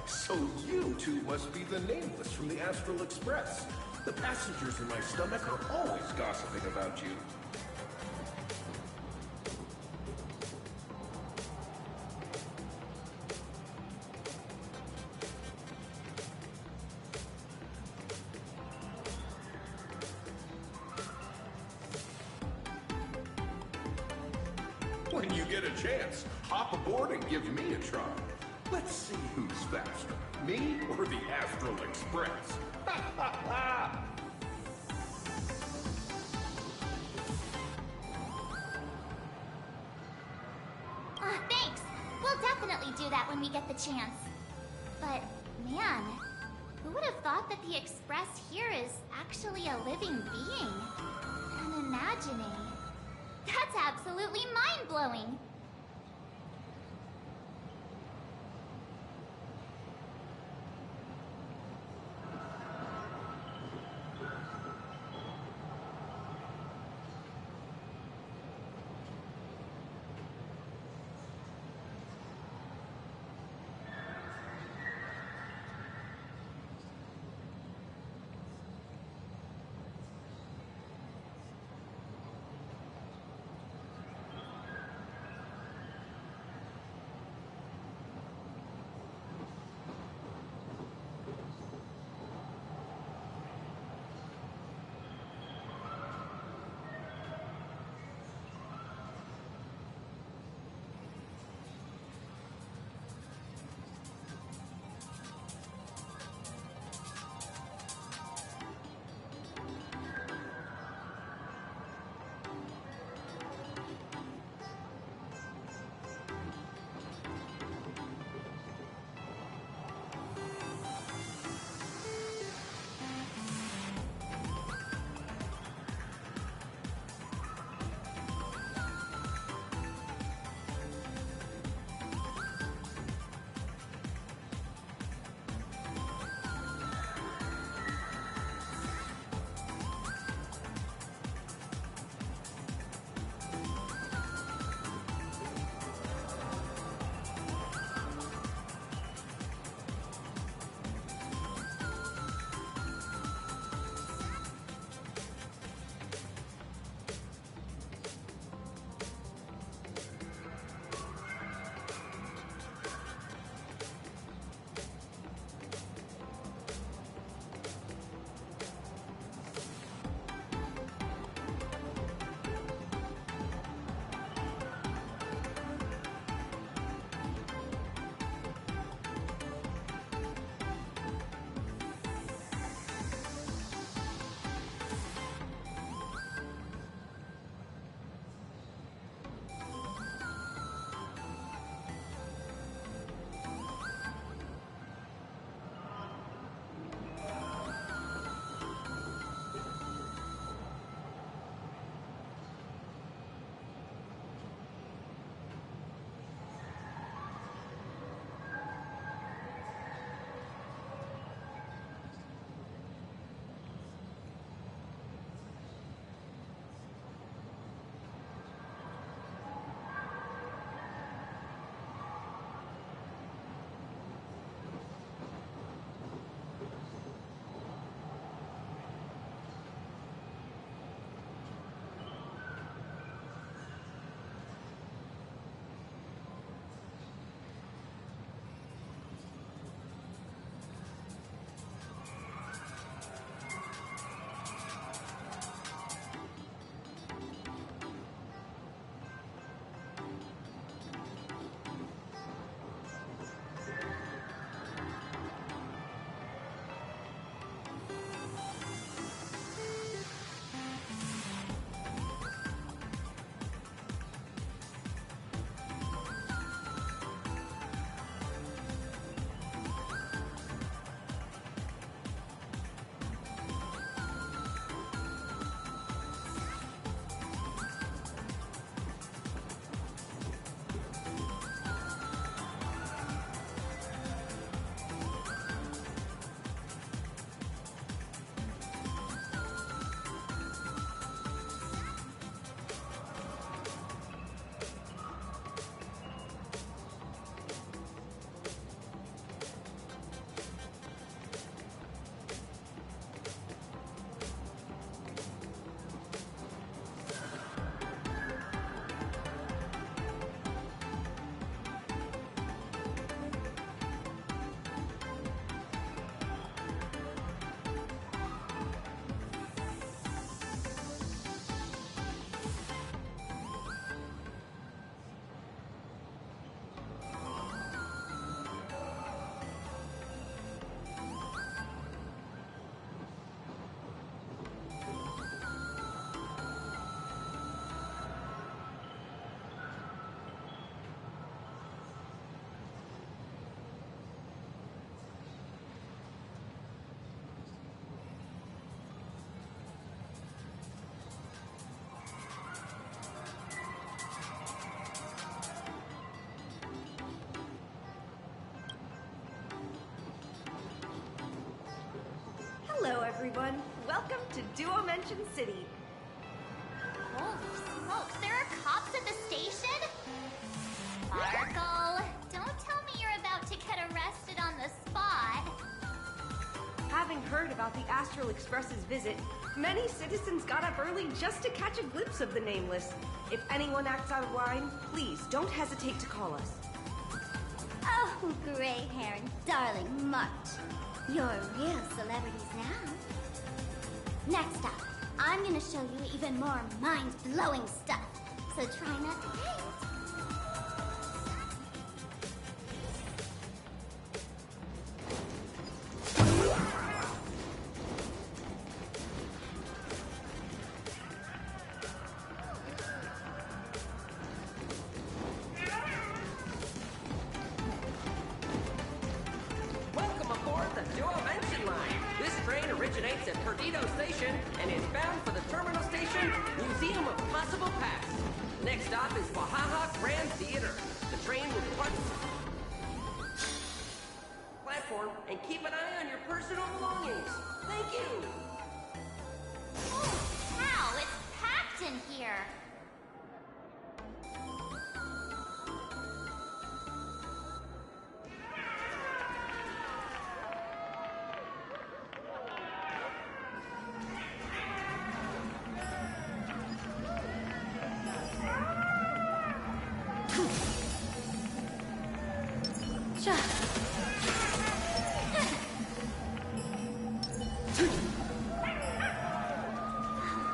So you two must be the nameless from the Astral Express. The passengers in my stomach are always gossiping about you. When you get a chance, hop aboard and give me a try. Let's see who's faster, me or the Astral Express. Thanks. We'll definitely do that when we get the chance. But, man, who would have thought that the Express here is actually a living being? An imagining. That's absolutely mind-blowing. everyone. Welcome to Duomension City. Holy smokes, there are cops at the station? Sparkle, don't tell me you're about to get arrested on the spot. Having heard about the Astral Express's visit, many citizens got up early just to catch a glimpse of the Nameless. If anyone acts out of line, please don't hesitate to call us. Oh, gray hair and darling March. You're real celebrities now. Next up, I'm gonna show you even more mind-blowing stuff, so try not to faint. Welcome aboard the Duomension line. This train originates at Perdido Station and is bound for the terminal station, Museum of Possible Past. Next stop is Wahaha Grand Theater. The train will depart platform and keep an eye on your personal belongings. Thank you. Holy cow, it's packed in here.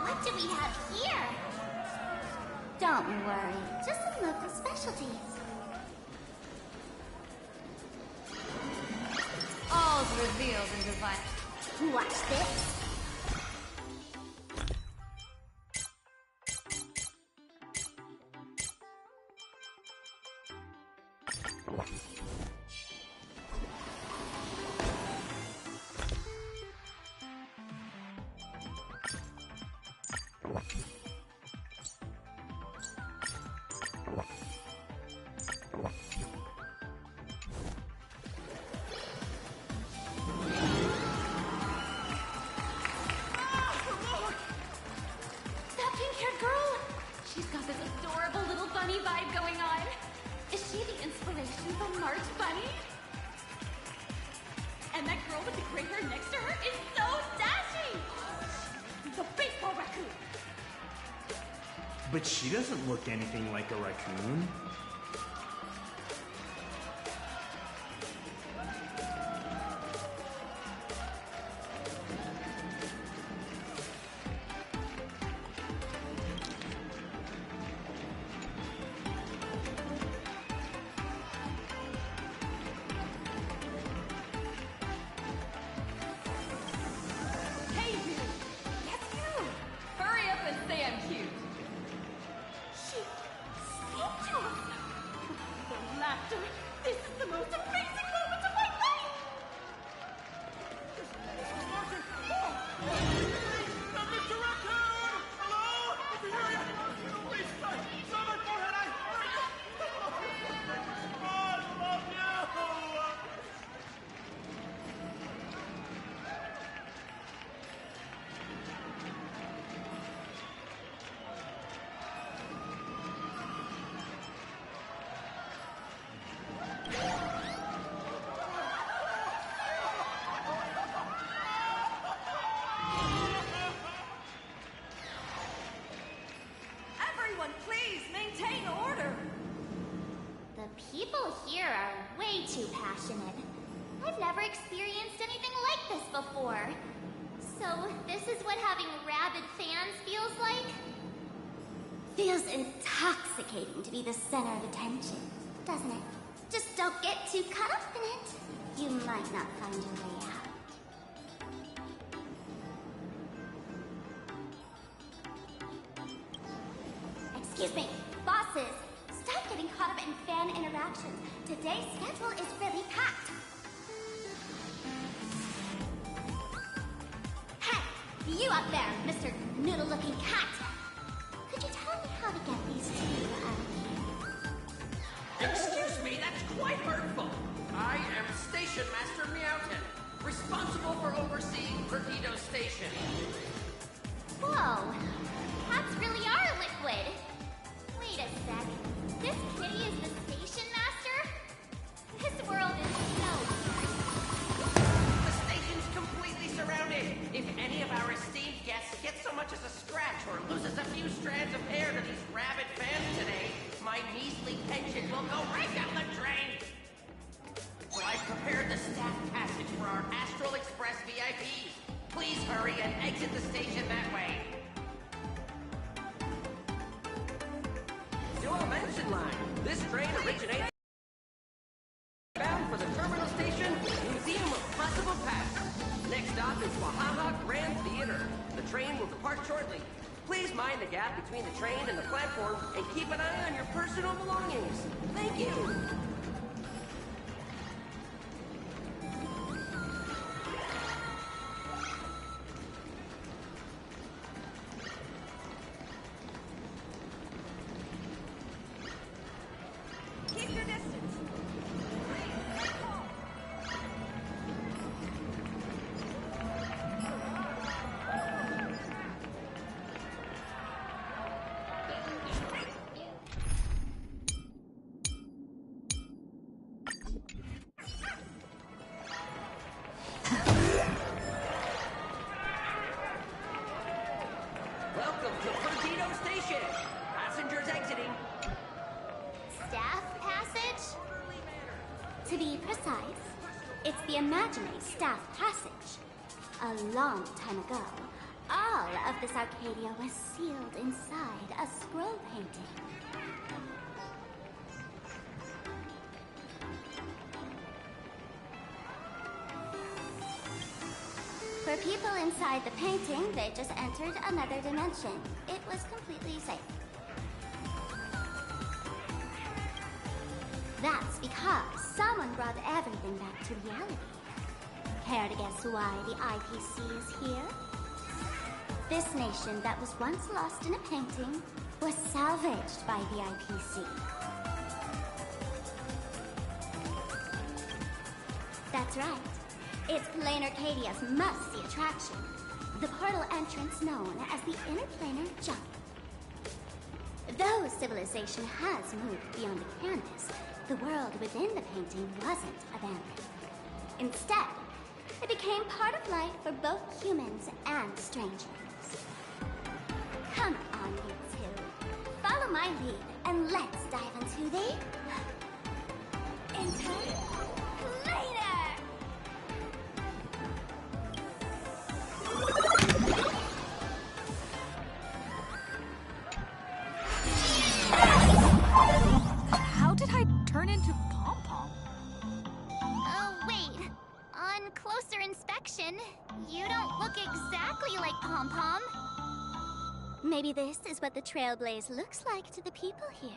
What do we have here? Don't worry, just some local specialties. All's revealed in divine. Watch this. That pink-haired girl? She's got this adorable little bunny vibe going on. Is she the inspiration from March Bunny? And that girl with the gray hair next to her is so dashing! The baseball raccoon! But she doesn't look anything like a raccoon. Hey, you! Yes, you! Hurry up and say I'm cute. She saved you! The laughter! This is the most amazing moment of my life! Mr. Raccoon! Hello? If you hear you, please stop. Stop my forehead. I love you. Everyone, please maintain order. The people here are way too passionate. I've never experienced anything like this before. So, this is what having rabid fans feels like? Feels intoxicating to be the center of attention, doesn't it? Just don't get too caught up in it. You might not find your way out. Excuse me, bosses. Stop getting caught up in fan interactions. Today's schedule is really packed. Hey, you up there, Mr. Noodle-looking cat. Could you tell me how to get these two out of here? Excuse me, that's quite hurtful. I am Station Master Meowton, responsible for overseeing Perdido Station. few strands of hair to these rabid fans today, my measly pension will go right down the drain. So I've prepared the staff passage for our Astral Express VIPs. Please hurry and exit the station that way. Dual Mention Line. This train originates bound for the terminal station, Museum of Possible Past. Next stop is Wahaha Grand Theater. The train will depart shortly. Please mind the gap between the train and the platform and keep an eye on your personal belongings. Thank you. Welcome to Perdido Station. Passengers exiting. Staff passage? To be precise, it's the imaginary staff passage. A long time ago, all of this Arcadia was sealed inside a scroll painting. For people inside the painting, they just entered another dimension. It was completely safe. That's because someone brought everything back to reality. Care to guess why the IPC is here? This nation that was once lost in a painting was salvaged by the IPC. That's right. It's Planar Arcadia's must-see attraction, the portal entrance known as the Interplanar Jump. Though civilization has moved beyond the canvas, the world within the painting wasn't abandoned. Instead, it became part of life for both humans and strangers. Come on, you two. Follow my lead, and let's dive into the... Interplanar! How did I turn into Pom-Pom? Oh, wait. On closer inspection, you don't look exactly like Pom-Pom. Maybe this is what the Trailblaze looks like to the people here.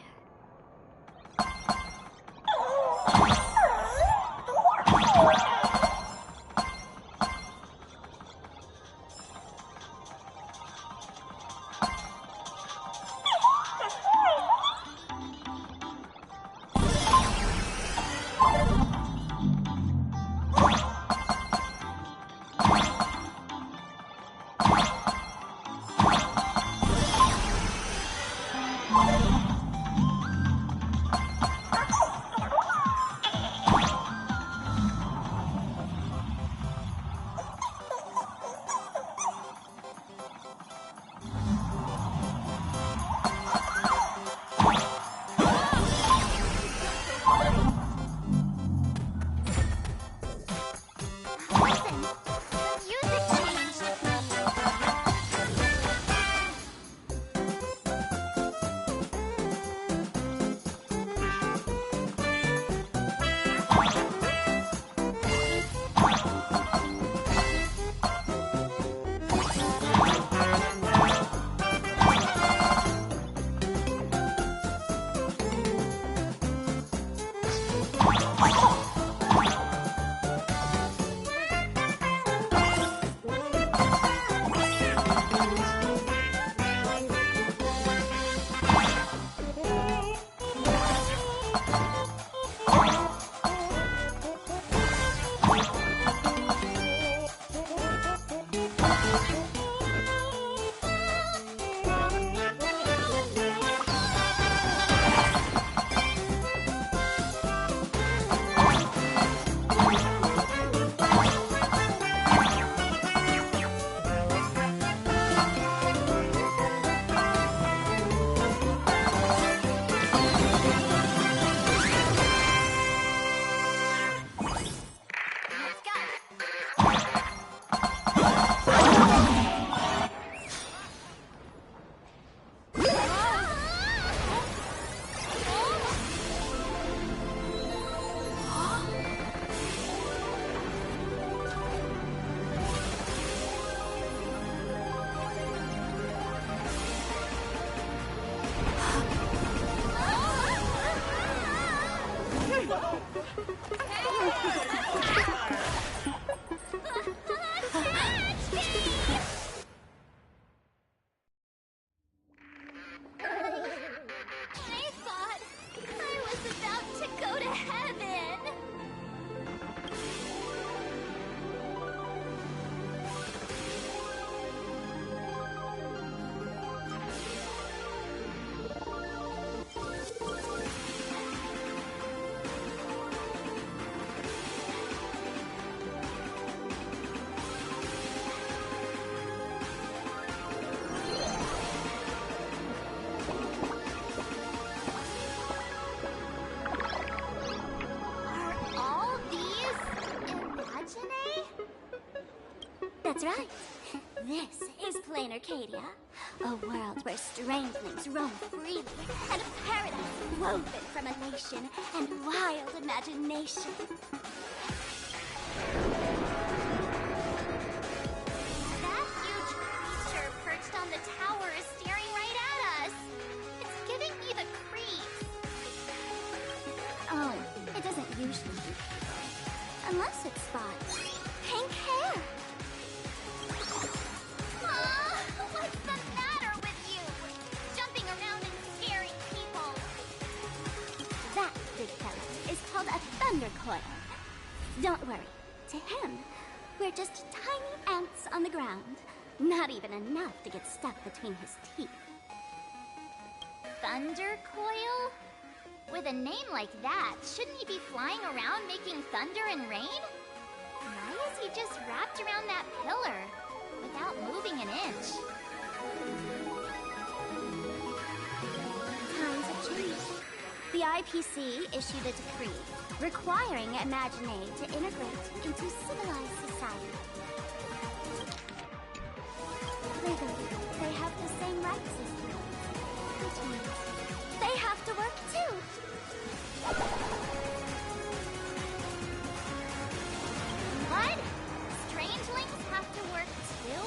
That's right. This is Plain Arcadia, a world where strangelings roam freely, and a paradise woven from elation and wild imagination. That huge creature perched on the tower is staring right at us. It's giving me the creeps. Oh, it doesn't usually do people, unless it spots pink hair. What's the matter with you? Jumping around and scaring people. That big fella is called a thunder coil. Don't worry. To him, we're just tiny ants on the ground. Not even enough to get stuck between his teeth. Thunder coil? With a name like that, shouldn't he be flying around making thunder and rain? Why is he just wrapped around that pillar without moving an inch? Times have changed. The IPC issued a decree requiring Imaginate to integrate into civilized society. Legally, they have the same rights as humans, which means they have to work too. What? Strangelings have to work too?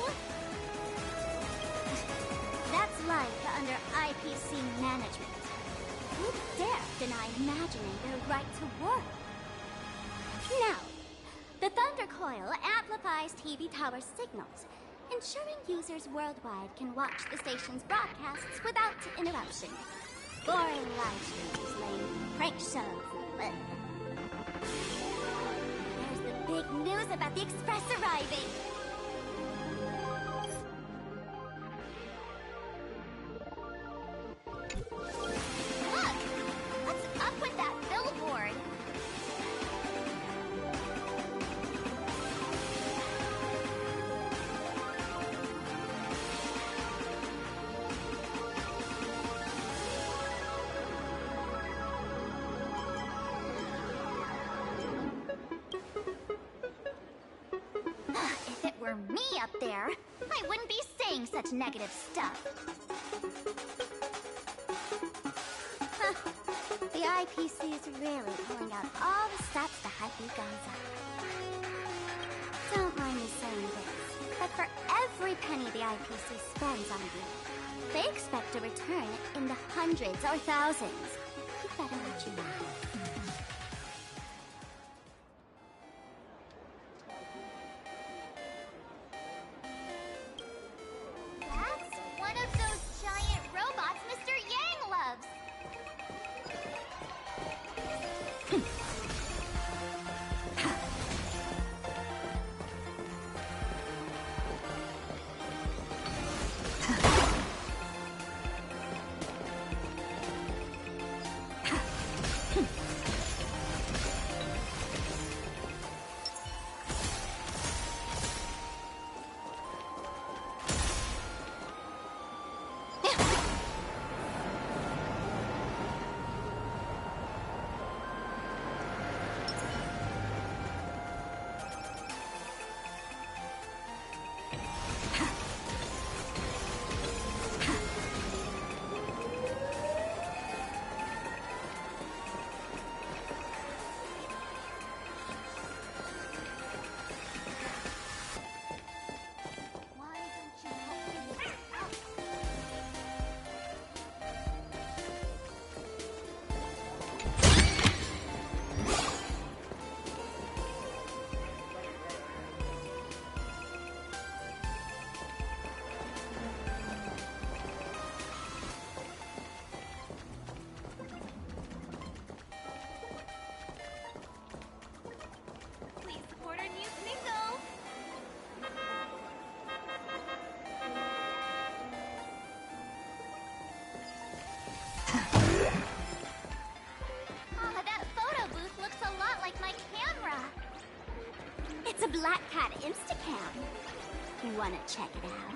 That's life under IPC management. Who dare deny Imagining their right to work? Now, the Thunder Coil amplifies TV tower signals, ensuring users worldwide can watch the station's broadcasts without interruption. Boring live streams, lame prank shows. There's the big news about the Express arriving. Look! What's up with that billboard? If it were me up there, I wouldn't be saying such negative stuff. Huh. The IPC is really pulling out all the stops to hype you guys up. Don't mind me saying this, but for every penny the IPC spends on you, they expect a return in the hundreds or thousands. You better watch your mouth. That's one of those giant robots Mr. Yang loves. Please support our new single. Oh, that photo booth looks a lot like my camera. It's a Black Cat Instacam. You wanna check it out?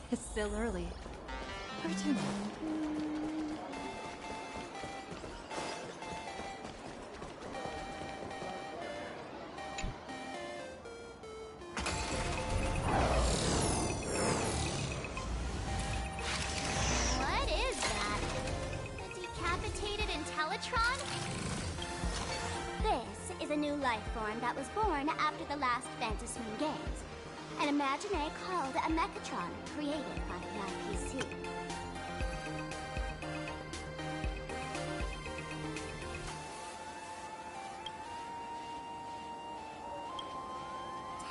It's still early. Cartoon. What is that? A decapitated Intellitron? This is a new life form that was born after the last Fantasmoon Games. An Imaginé called a Mechatron, created by the IPC.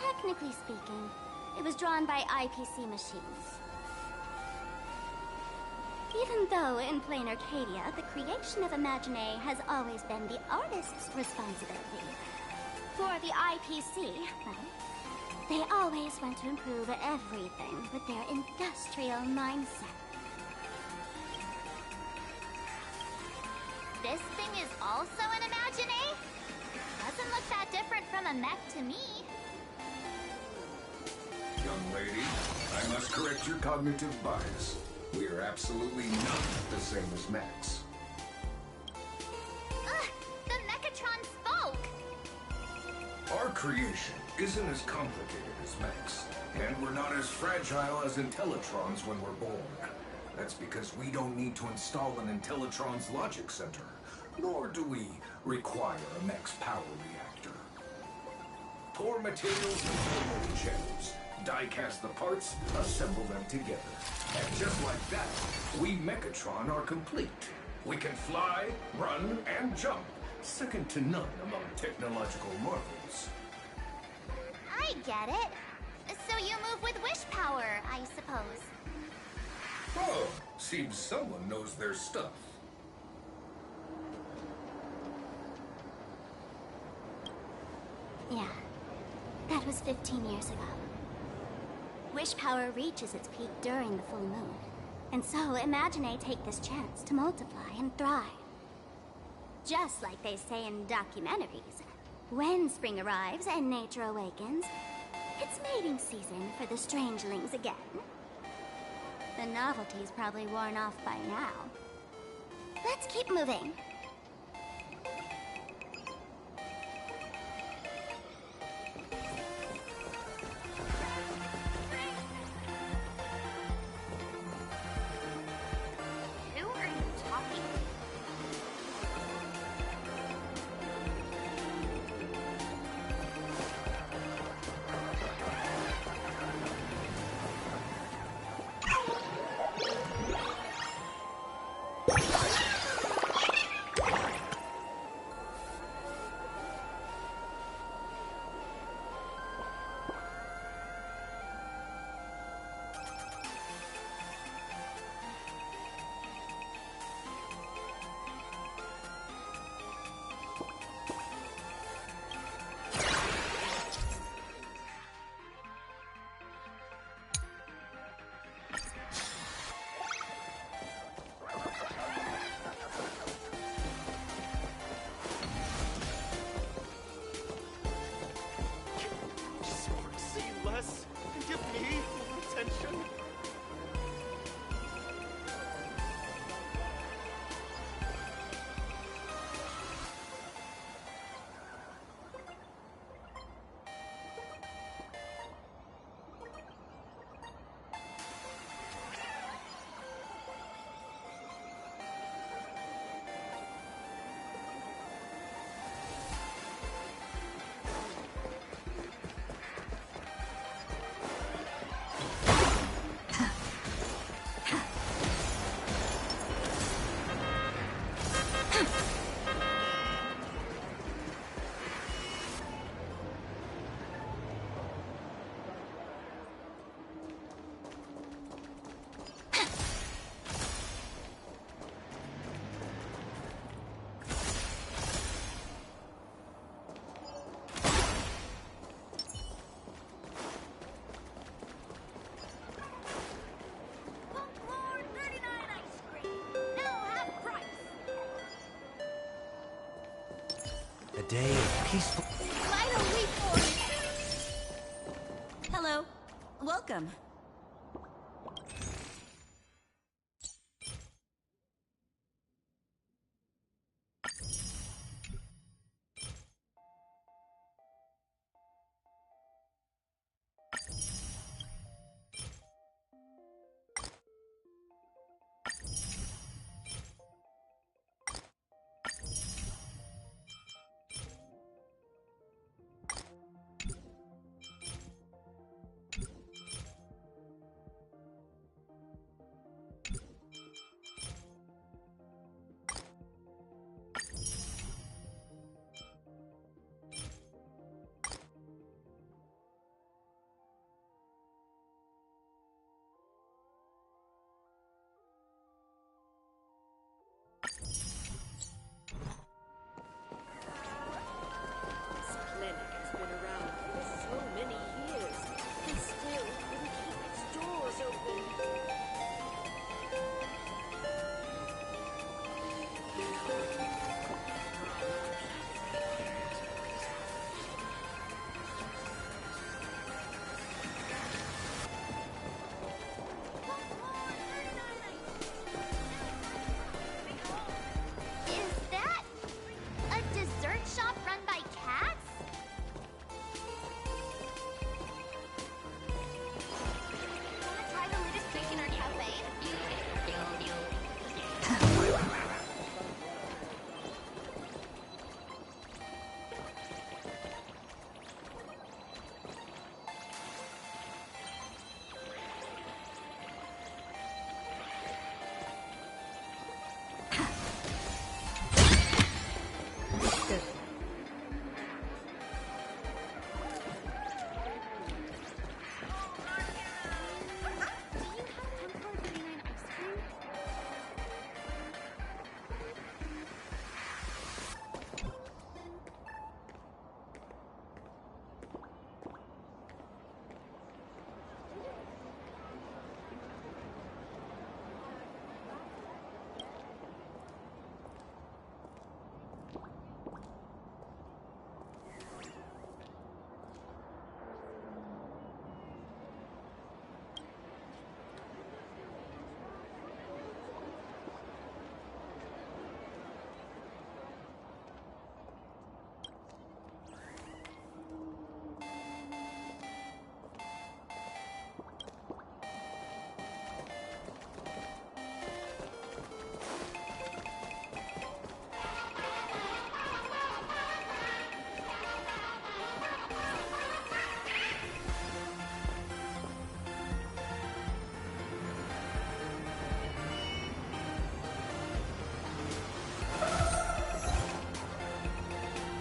Technically speaking, it was drawn by IPC machines. Even though in plain Arcadia, the creation of Imaginé has always been the artist's responsibility. For the IPC, well, they always want to improve everything with their industrial mindset. This thing is also an Imaginé? Doesn't look that different from a mech to me. Young lady, I must correct your cognitive bias. We are absolutely not the same as Max. Ugh! The Mechatron spoke! Our creation isn't as complicated as Max, and we're not as fragile as Intellitrons when we're born. That's because we don't need to install an Intellitron's logic center, nor do we require a mech's power reactor. Pour materials into memory channels, die-cast the parts, assemble them together. And just like that, we Mechatron are complete. We can fly, run, and jump, second to none among technological marvels. I get it. So you move with wish power, I suppose. Oh, seems someone knows their stuff. Yeah, that was 15 years ago. Wish power reaches its peak during the full moon. And so Imaginé take this chance to multiply and thrive. Just like they say in documentaries, when spring arrives and nature awakens, it's mating season for the strangelings again. The novelty's probably worn off by now. Let's keep moving. Who are you talking to? peaceful. Finally, hello. Welcome.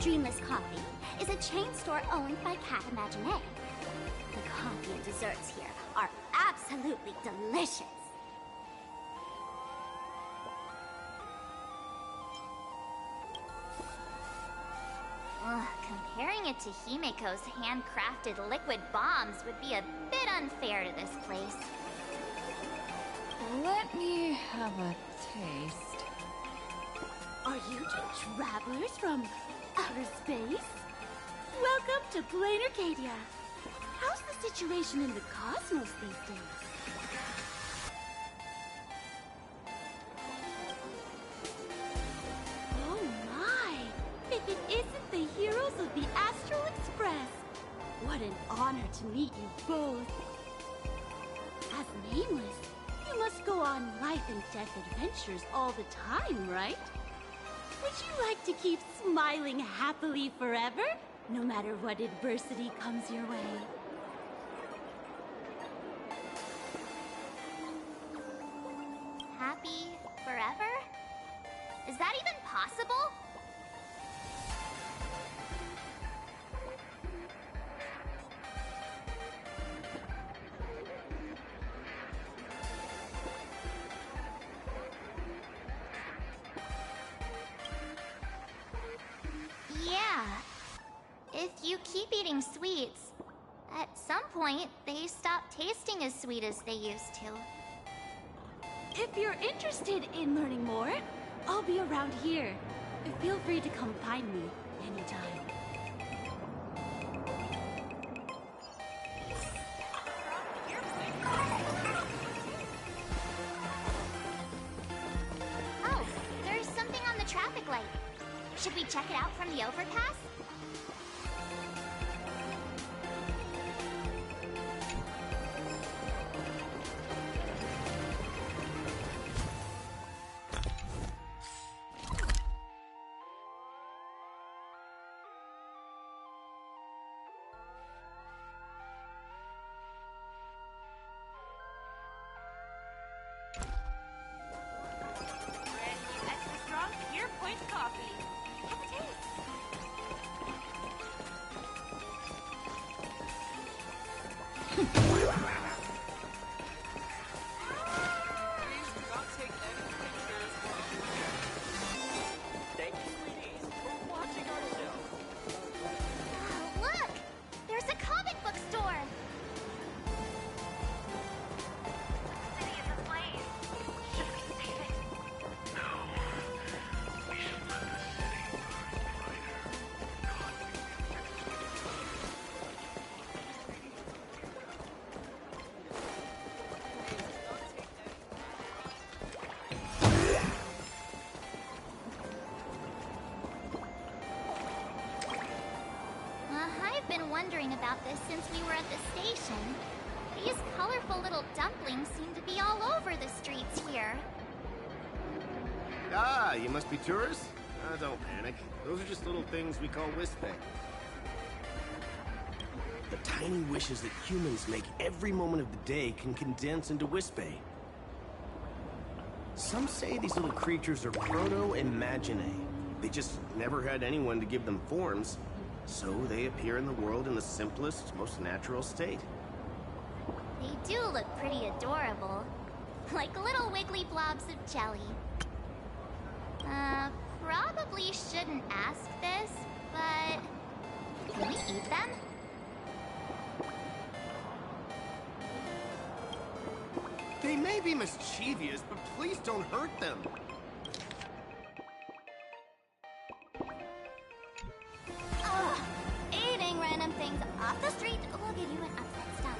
Dreamless Coffee is a chain store owned by Cat Imaginet. The coffee and desserts here are absolutely delicious. Ugh, comparing it to Himiko's handcrafted liquid bombs would be a bit unfair to this place. Let me have a taste. Are you two travelers from outer space? Welcome to Plain Arcadia. How's the situation in the cosmos these days? Oh my! If it isn't the heroes of the Astral Express! What an honor to meet you both. As Nameless, you must go on life and death adventures all the time, right? Would you like to keep smiling happily forever, no matter what adversity comes your way? Happy forever? Is that even possible? Yeah. If you keep eating sweets, at some point, they stop tasting as sweet as they used to. If you're interested in learning more, I'll be around here. Feel free to come find me anytime. check it out from the overpass? Extra strong Pure Point coffee. Have a taste. Thank you, sweeties, for watching our show. Oh, look! There's a comic book store! The city is ablaze. Should we save it? No. We should let the city burn brighter. I've been wondering about this since we were at the station. These colorful little dumplings seem to be all over the streets here. Ah, you must be tourists? Don't panic. Those are just little things we call Wispay. The tiny wishes that humans make every moment of the day can condense into Wispay. Some say these little creatures are proto-imaginae. They just never had anyone to give them forms, so they appear in the world in the simplest, most natural state. They do look pretty adorable. Like little wiggly blobs of jelly. Probably shouldn't ask this, but... can we eat them? They may be mischievous, but please don't hurt them. Ugh! Eating random things off the street will give you an upset stomach.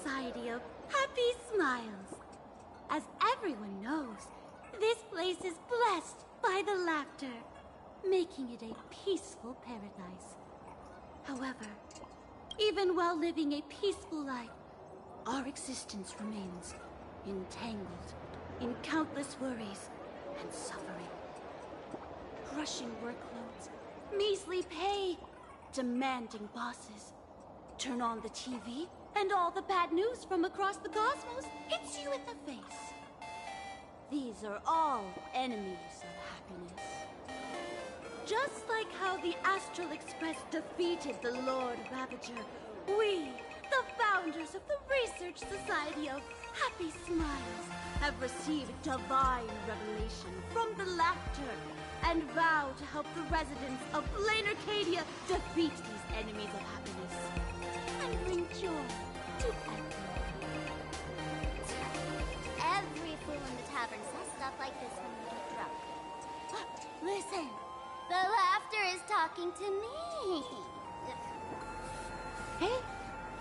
society of happy smiles. As everyone knows, this place is blessed by the laughter, making it a peaceful paradise. However, even while living a peaceful life, our existence remains entangled in countless worries and suffering. Crushing workloads, measly pay, demanding bosses. Turn on the TV, and all the bad news from across the cosmos hits you in the face. These are all enemies of happiness. Just like how the Astral Express defeated the Lord Ravager, we, the founders of the Research Society of Happy Smiles, have received divine revelation from the laughter and vow to help the residents of Plain Arcadia defeat these enemies of happiness and bring joy to everyone. Every fool in the tavern says stuff like this when they get drunk. Listen, the laughter is talking to me. Hey,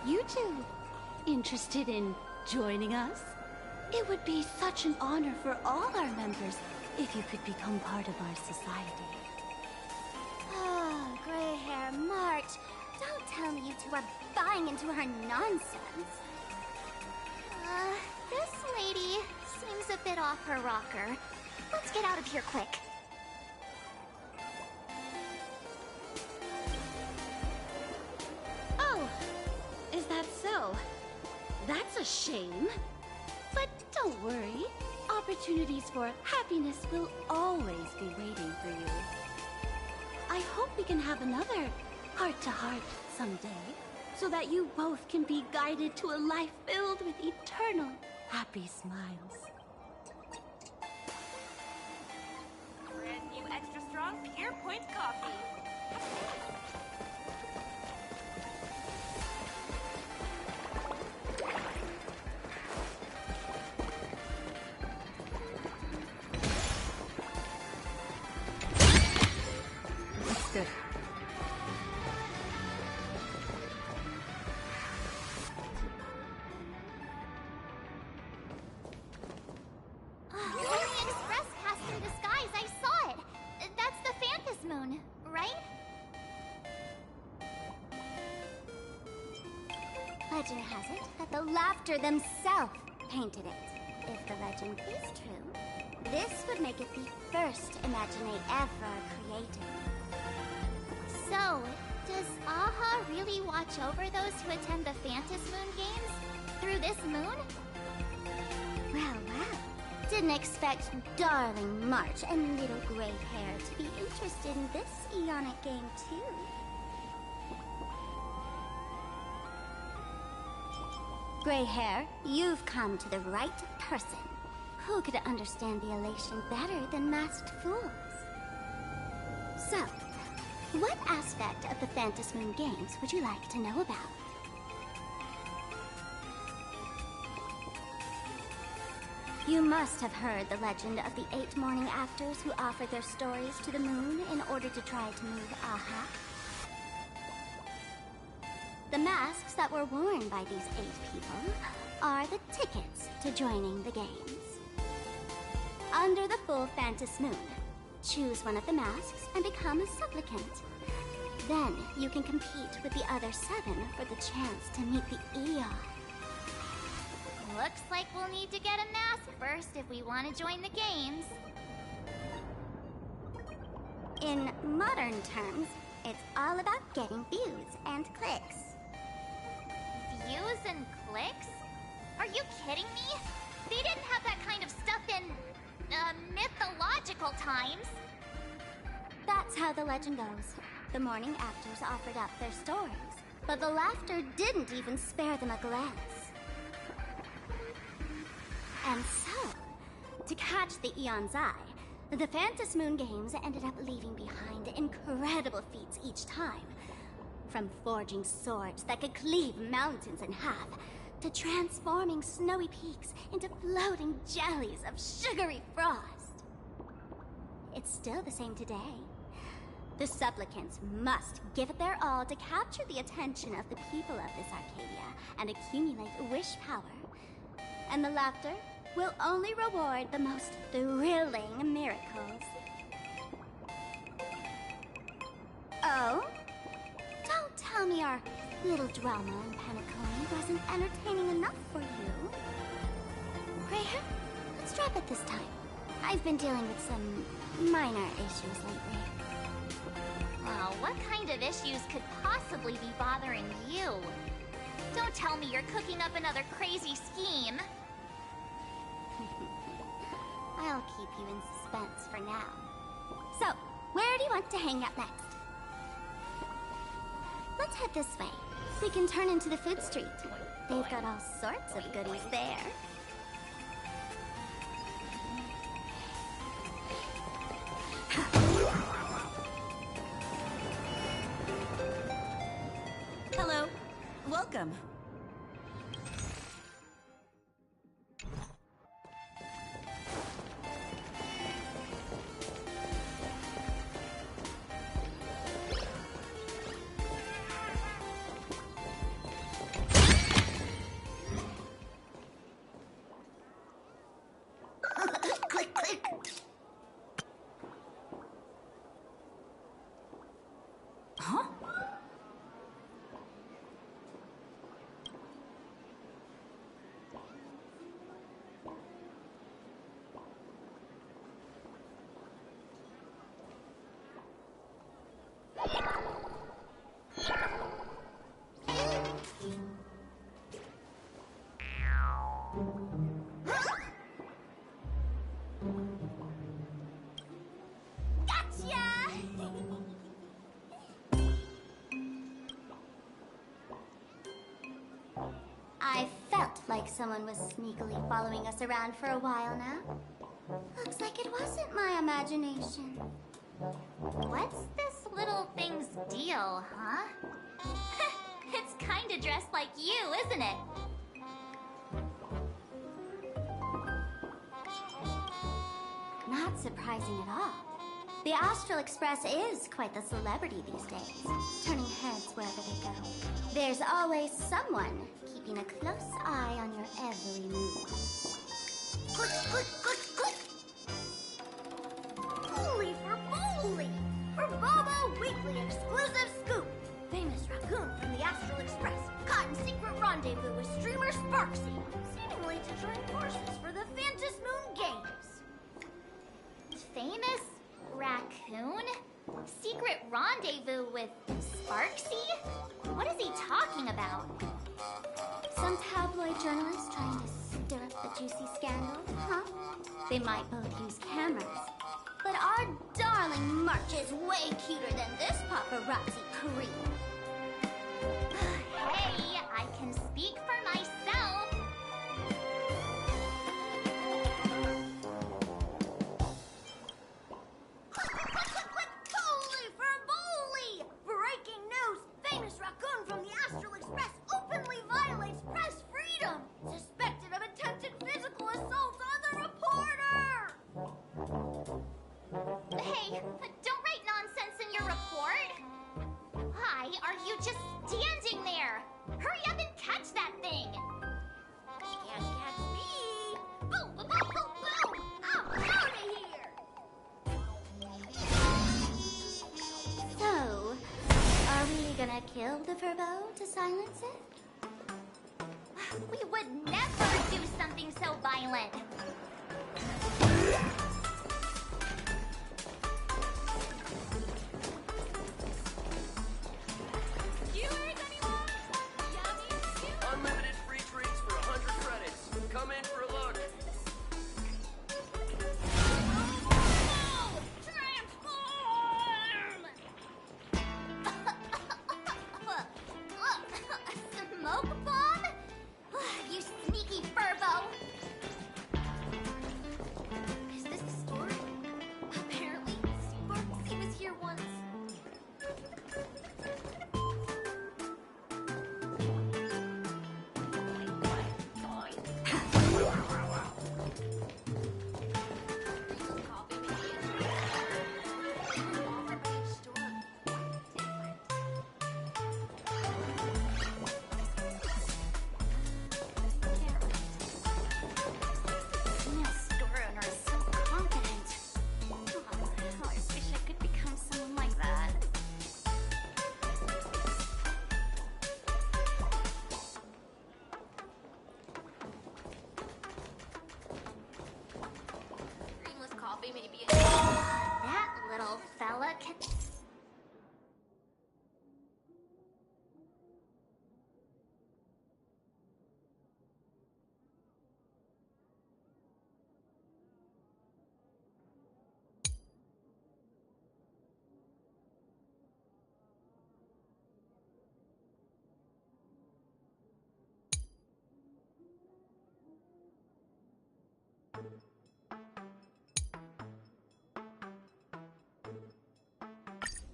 you two, interested in joining us? It would be such an honor for all our members if you could become part of our society. Oh, gray hair March. Don't tell me you two are buying into her nonsense. This lady seems a bit off her rocker. Let's get out of here quick. Oh, is that so? That's a shame. But don't worry. Opportunities for happiness will always be waiting for you. I hope we can have another heart-to-heart someday, so that you both can be guided to a life filled with eternal happy smiles. Brand new extra strong Pure Point coffee. Good. When the express passed through the skies, I saw it. That's the Phantom Moon, right? Legend has it that the Laughter themselves painted it. If the legend is true, this would make it the first Imaginé ever created. So, does Aha really watch over those who attend the Phantom Moon Games through this moon? Well, well. Didn't expect darling March and little gray hair to be interested in this Eonic game, too. Gray hair, you've come to the right person. Who could understand the elation better than masked fools? So, what aspect of the Phantom Moon Games would you like to know about? You must have heard the legend of the 8 morning afters who offered their stories to the moon in order to try to move Aha. The masks that were worn by these 8 people are the tickets to joining the games. Under the full Phantom Moon, choose one of the masks and become a supplicant. Then you can compete with the other 7 for the chance to meet the Eon. Looks like we'll need to get a mask first if we want to join the games. In modern terms, it's all about getting views and clicks. Views and clicks? Are you kidding me? They didn't have that kind of stuff in, mythological times. That's how the legend goes. The morning afters offered up their stories, but the Laughter didn't even spare them a glance. And so, to catch the Eon's eye, the Phantom Moon Games ended up leaving behind incredible feats each time. From forging swords that could cleave mountains in half, to transforming snowy peaks into floating jellies of sugary frost. It's still the same today. The supplicants must give it their all to capture the attention of the people of this Arcadia and accumulate wish power. And the laughter will only reward the most thrilling miracles. Oh? Don't tell me our little drama in Penacony wasn't entertaining enough for you. Prayer, let's drop it this time. I've been dealing with some minor issues lately. Well, what kind of issues could possibly be bothering you? Don't tell me you're cooking up another crazy scheme. I'll keep you in suspense for now. So, where do you want to hang out next? Let's head this way. We can turn into the food street. They've got all sorts of goodies there. Hello. Welcome. Click, click. Huh? I felt like someone was sneakily following us around for a while now. Looks like it wasn't my imagination. What's this little thing's deal, huh? It's kinda dressed like you, isn't it? Not surprising at all. The Astral Express is quite the celebrity these days, turning heads wherever they go. There's always someone keeping a close eye on your every move. Click, click, click, click! Holy for moly! For Bobo Weekly exclusive scoop! Famous raccoon from the Astral Express caught in secret rendezvous with streamer Sparksy, seemingly to join forces for the Phantus Moon Games. Famous raccoon? Secret rendezvous with Sparksy? What is he talking about? Some tabloid journalists trying to stir up the juicy scandal, huh? They might both use cameras. But our darling March is way cuter than this paparazzi creep. Hey, I can speak for myself. Holy for moly! Breaking news! Famous raccoon from the Astral Express openly violates press freedom! Suspected of attempted physical assault on the reporter! Hey, don't write nonsense in your report. Why are you just standing there? Hurry up and catch that thing. Can't catch me! Boom, boom, boom, boom, boom! I'm out of here! So, are we gonna kill the Furbo to silence it? We would never do something so violent. Unlimited free drinks for 100 credits. Come in for a look. Smoke bomb? You sneaky Furbo.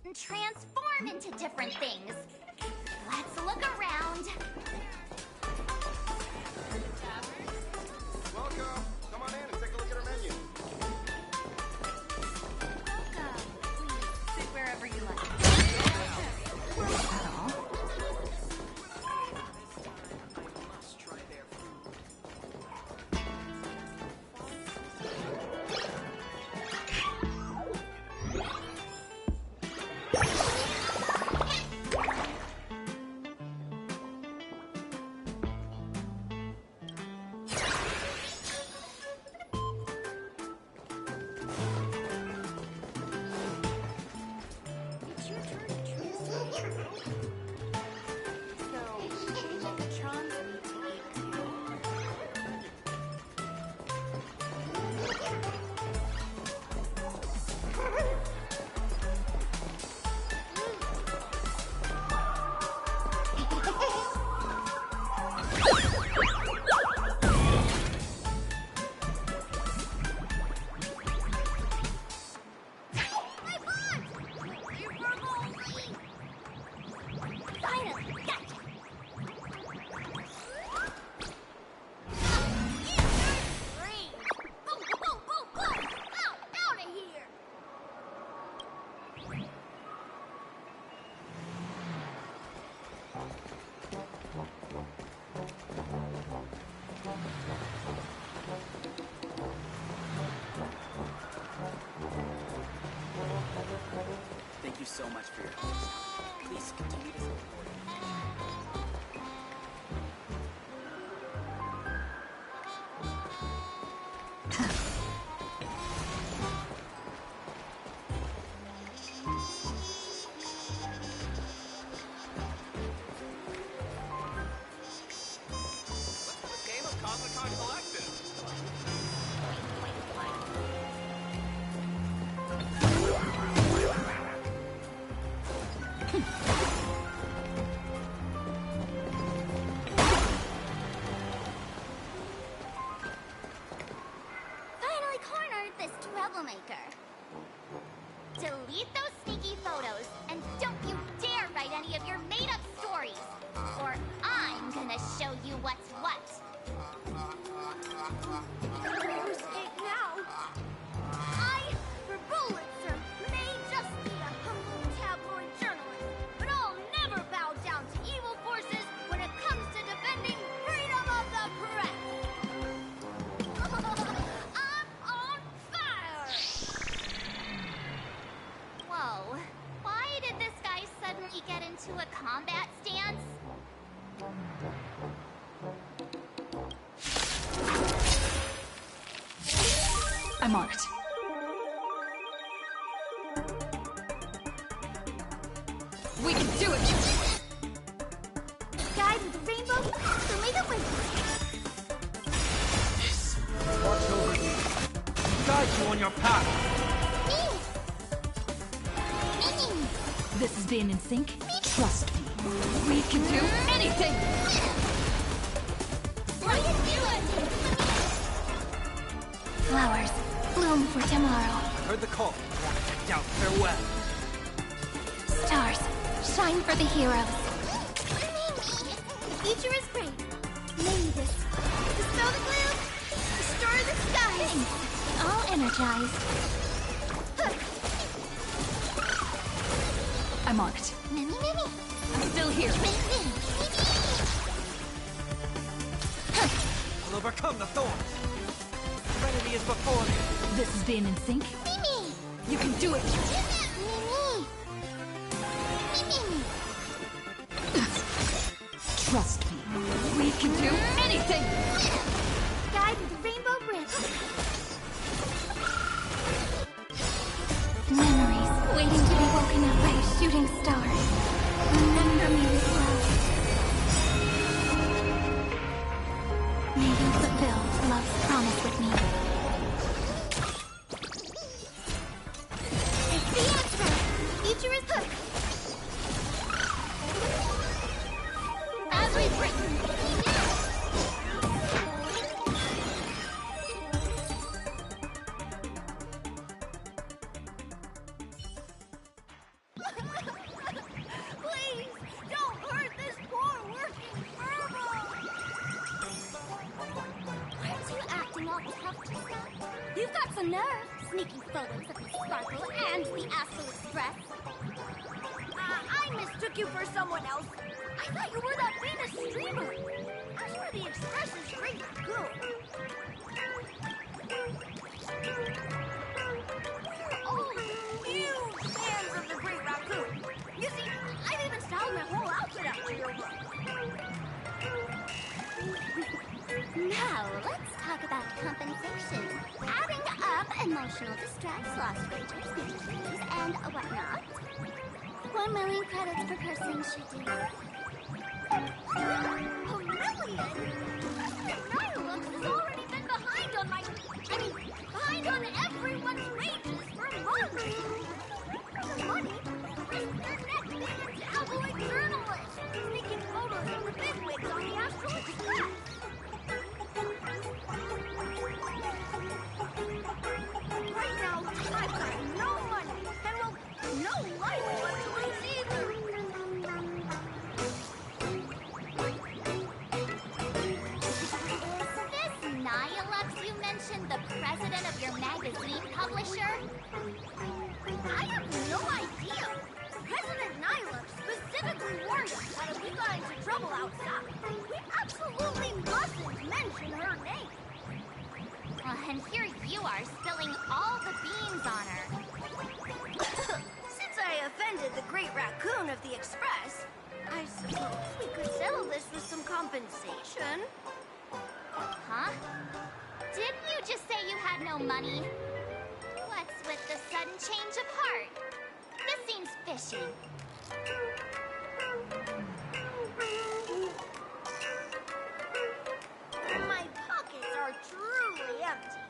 and transform into different things. Let's look around. Welcome. Come on in and take a look at our menu. Welcome. Please sit wherever you like. Thank you so much for your help. Please continue to support. Game of Comic-Con Collective. Finally cornered this troublemaker. Delete those sneaky photos, and don't you dare write any of your made-up stories, or I'm gonna show you what's what. Where's it now? I, for Bullitzer, may just be a humble tabloid journalist, but I'll never bow down to evil forces when it comes to defending freedom of the press. I'm on fire! Whoa, why did this guy suddenly get into a combat stance? I'm on it. We can do it! Guide with the rainbow, so may the wind. Watch over you. Guide you on your path. This is being in sync. Trust me. We can do anything! Flowers, bloom for tomorrow. Heard the call. Checked out. Farewell. Stars, shine for the heroes. The future is great. Name this. Dispel the gloom. Restore the skies. All energized. I'm on it. Mimi. I'm still here. I'll overcome the thorns. Serenity is before me. This is being in sync. Mimi. You can do it! Mimi. Trust me. We can do anything! Guide with the rainbow bridge. Memories waiting to be woken up by a shooting star. Remember me with love. May you fulfill love's promise with me. It's the answer. Future is hooked. As we've written. sneaking photos of Miss Sparkle and the Astral Express? I mistook you for someone else. I thought you were that famous streamer. As for the Express's great raccoon, we're all huge fans of the Great Raccoon. You see, I've even styled my whole outfit after your look. Now, let's talk about compensation. Adding up emotional distress, lost wages, fees, and whatnot. 1 million credits per person should do. $1 million? President Nihilux has already been behind on behind on everyone's wages for months. For the money, risk their neck being a tabloid journalist, sneaking photos of the bigwigs on the Astral Express. Right now, I've got no money, and well, no life left to lose either. Is this Nihilux you mentioned the president of your magazine publisher? I have no idea. President Nihilux specifically warned us that if we got into trouble outside, we absolutely mustn't mention her name. And here you are spilling all the beans on her. Since I offended the Great Raccoon of the Express, I suppose we could settle this with some compensation. Huh? Didn't you just say you had no money? What's with the sudden change of heart? This seems fishy. My pockets are truly empty.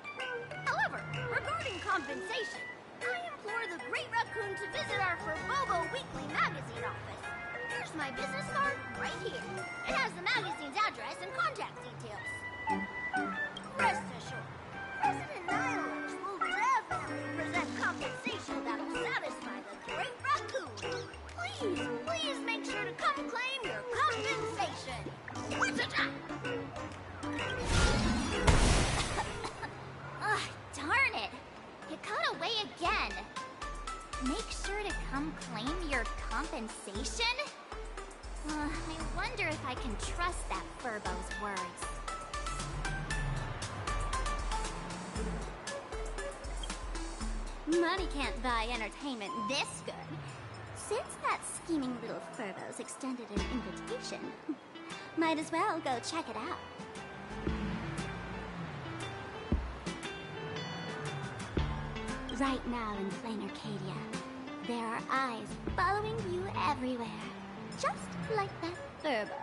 However, regarding compensation, I implore the Great Raccoon to visit our Furbobo Weekly magazine office. Here's my business card right here. It has the magazine's address and contact details. Rest assured, President Nihilux will definitely present compensation that'll satisfy the Great Raccoon. Please make sure to come claim your compensation. Wichita! Ugh, darn it. It got away again. Make sure to come claim your compensation? I wonder if I can trust that Furbo's words. Money can't buy entertainment this good. Since that scheming little Furbo's extended an invitation, might as well go check it out. Right now in plain Arcadia, there are eyes following you everywhere. Just like that Furbo.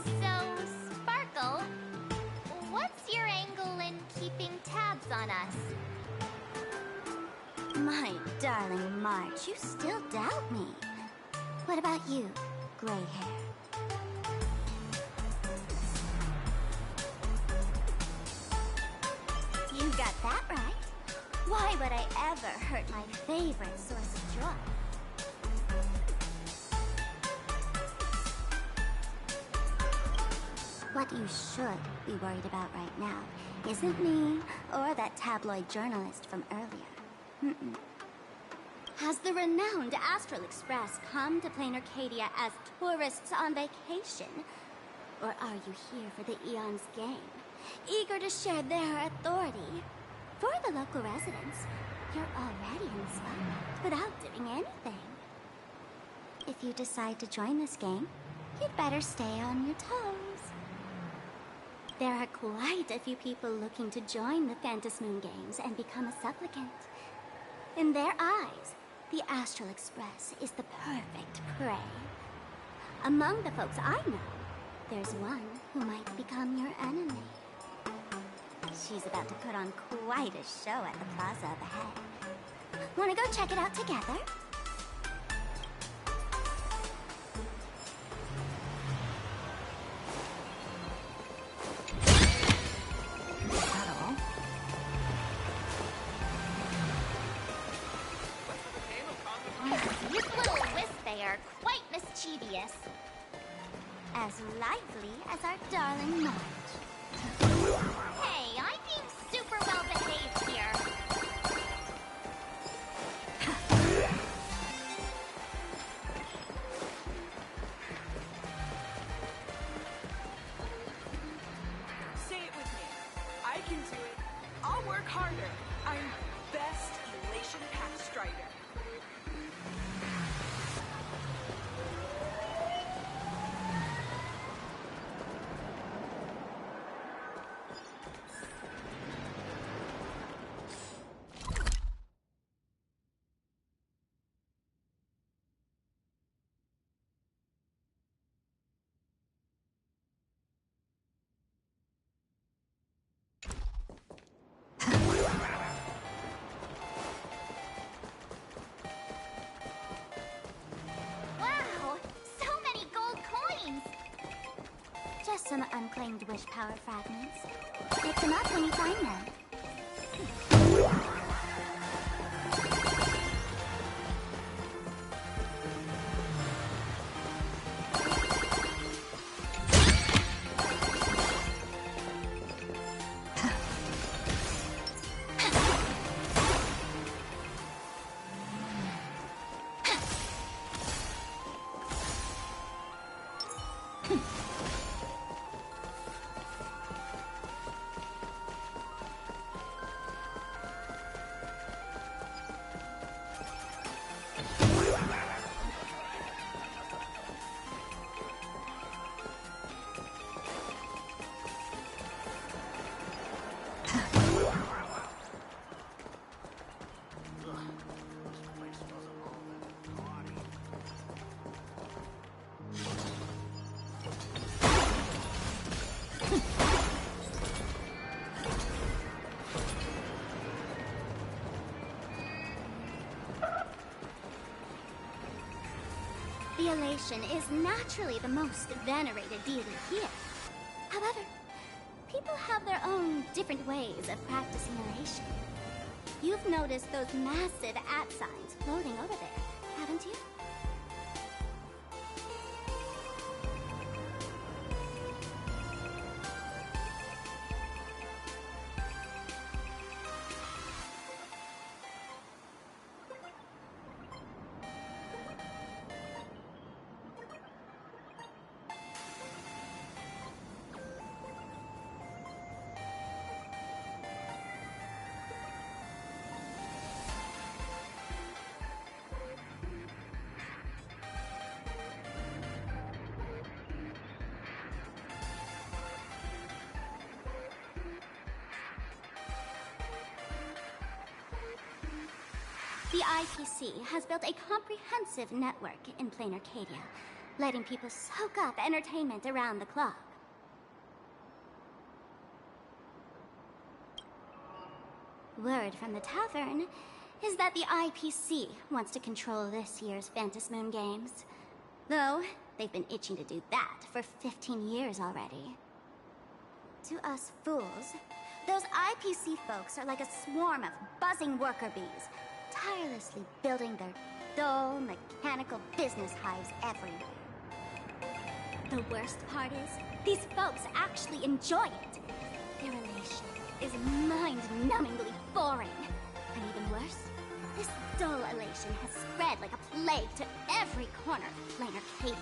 So, Sparkle, what's your angle in keeping tabs on us? My darling March, you still doubt me. What about you, gray hair? You got that right. Why would I ever hurt my favorite source of joy? What you should be worried about right now isn't me or that tabloid journalist from earlier. Mm-mm. Has the renowned Astral Express come to Plain Arcadia as tourists on vacation? Or are you here for the Eon's game, eager to share their authority? For the local residents, you're already in the spotlight without doing anything. If you decide to join this game, you'd better stay on your toes. There are quite a few people looking to join the Phantasmoon Games and become a supplicant. In their eyes, the Astral Express is the perfect prey. Among the folks I know, there's one who might become your enemy. She's about to put on quite a show at the plaza up ahead. Wanna go check it out together? These little wisps, they are quite mischievous. As lively as our darling March. Hey, I'm being super well behaved here. Say it with me. I can do it. I'll work harder. I'm best Elation Pack Strider. Wow, so many gold coins. Just some unclaimed wish power fragments. Pick them up when you find them. The Elation is naturally the most venerated deity here. However, people have their own different ways of practicing Elation. You've noticed those massive @ signs floating over there, haven't you? The IPC has built a comprehensive network in plain Arcadia, letting people soak up entertainment around the clock. Word from the tavern is that the IPC wants to control this year's Phantasmoon Games. Though, they've been itching to do that for 15 years already. To us fools, those IPC folks are like a swarm of buzzing worker bees, tirelessly building their dull, mechanical business hives everywhere. The worst part is, these folks actually enjoy it. Their elation is mind-numbingly boring. And even worse, this dull elation has spread like a plague to every corner of plain Arcadia.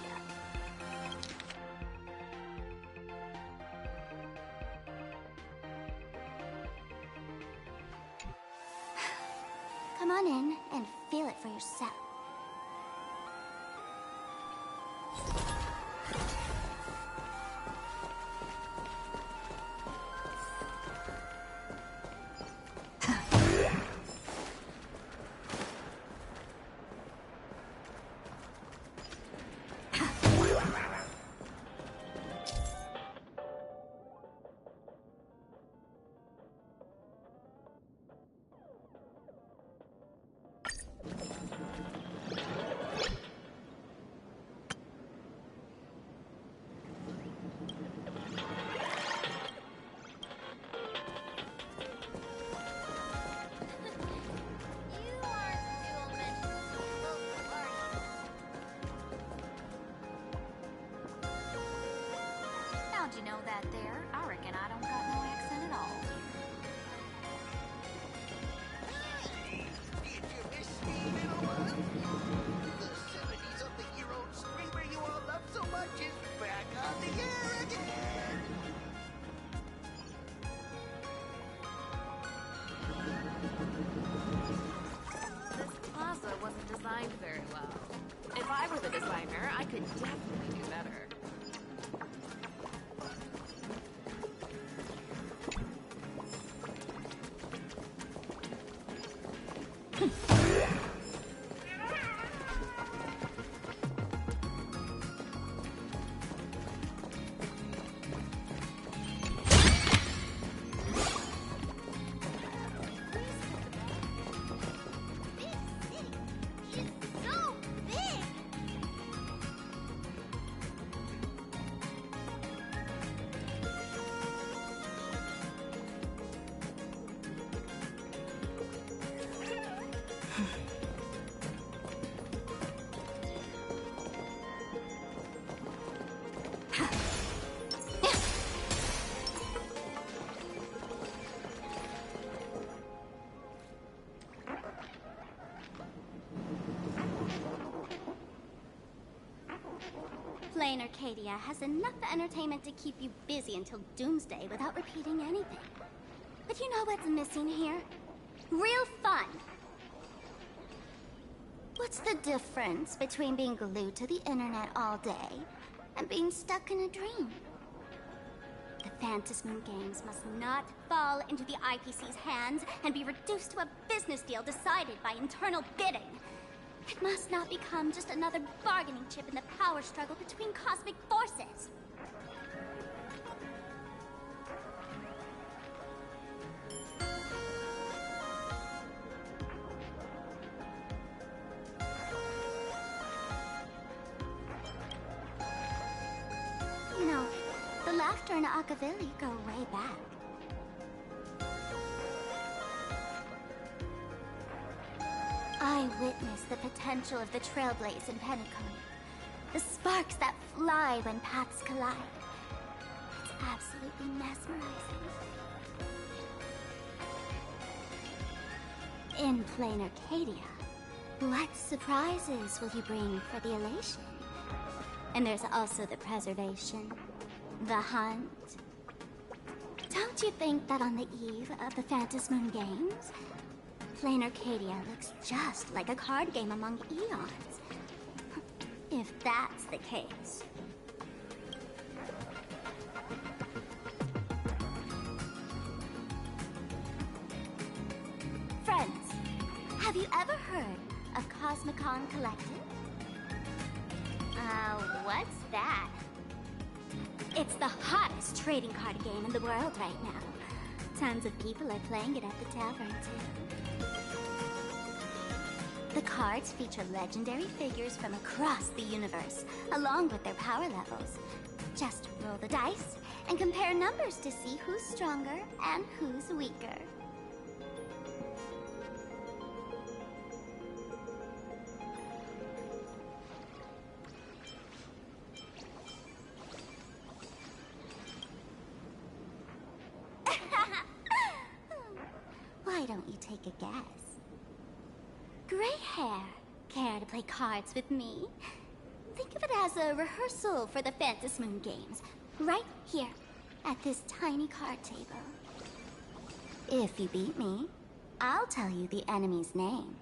Come on in and feel it for yourself. How'd you know that there? I reckon I don't got no accent at all. Did you miss me, little one? The 70s of the year-old screamer you all love so much is back on the air again! This plaza wasn't designed very well. If I were the designer, I could definitely do better. So big! Plain Arcadia has enough entertainment to keep you busy until doomsday without repeating anything. But you know what's missing here? Real fun! What's the difference between being glued to the internet all day and being stuck in a dream? The Phantasmoon Games must not fall into the IPC's hands and be reduced to a business deal decided by internal bidding. It must not become just another bargaining chip in the power struggle between cosmic forces. You know, the laughter and Akavilli go way back. I witnessed the potential of the Trailblaze in Penacony. The sparks that fly when paths collide. It's absolutely mesmerizing. In plain Arcadia, what surprises will you bring for the elation? And there's also the preservation, the hunt. Don't you think that on the eve of the Phantasmoon Games, plain Arcadia looks just like a card game among eons? If that's the case. Friends, Have you ever heard of Cosmicon Collective? What's that? It's the hottest trading card game in the world right now. Tons of people are playing it at the tavern, too. The cards feature legendary figures from across the universe, along with their power levels. Just roll the dice and compare numbers to see who's stronger and who's weaker. Why don't you take a guess? Gray hair. Care to play cards with me? Think of it as a rehearsal for the Phantasmoon games. Right here, at this tiny card table. If you beat me, I'll tell you the enemy's name.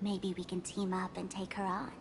Maybe we can team up and take her on.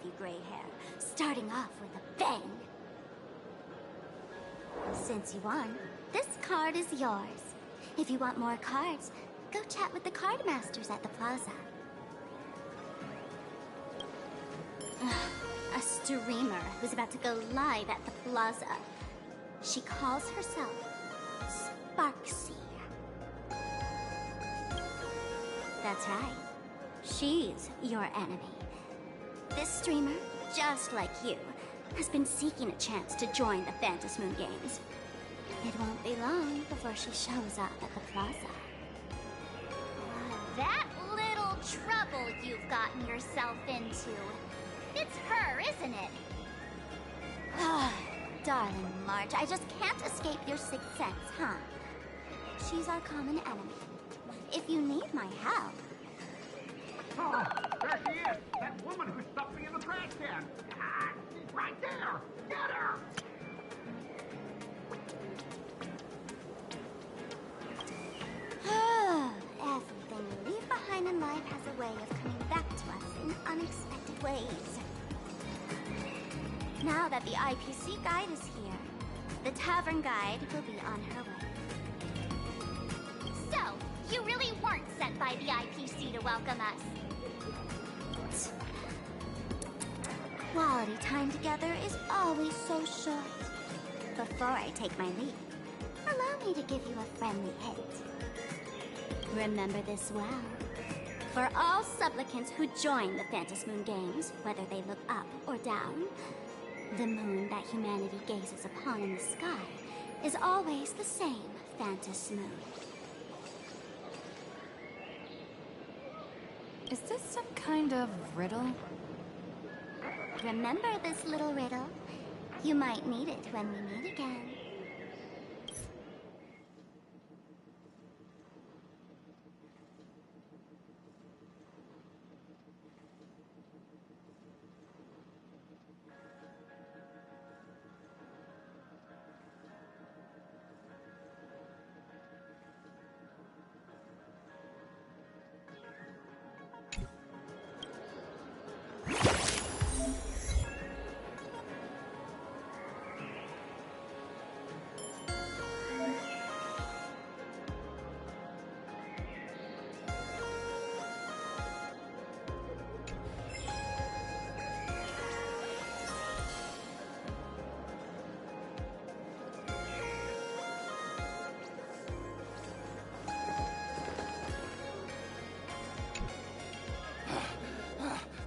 you gray hair, starting off with a bang. Since you won, this card is yours. If you want more cards, go chat with the card masters at the plaza. A streamer who's about to go live at the plaza. She calls herself Sparksy. That's right. She's your enemy. This streamer, just like you, has been seeking a chance to join the Phantom Moon Games. It won't be long before she shows up at the plaza. That little trouble you've gotten yourself into. It's her, isn't it? Darling March, I just can't escape your sixth sense, huh? She's our common enemy. If you need my help... Oh, there she is! That woman who stuffed me in the trash can! Ah, she's right there! Get her! Everything we leave behind in life has a way of coming back to us in unexpected ways. Now that the IPC guide is here, the tavern guide will be on her way. So, you really weren't sent by the IPC to welcome us. Quality time together is always so short. Before I take my leave, allow me to give you a friendly hint. Remember this well. For all supplicants who join the Phantom Moon Games, whether they look up or down, the moon that humanity gazes upon in the sky is always the same Phantom Moon. Is this some kind of riddle? Remember this little riddle? You might need it when we meet again.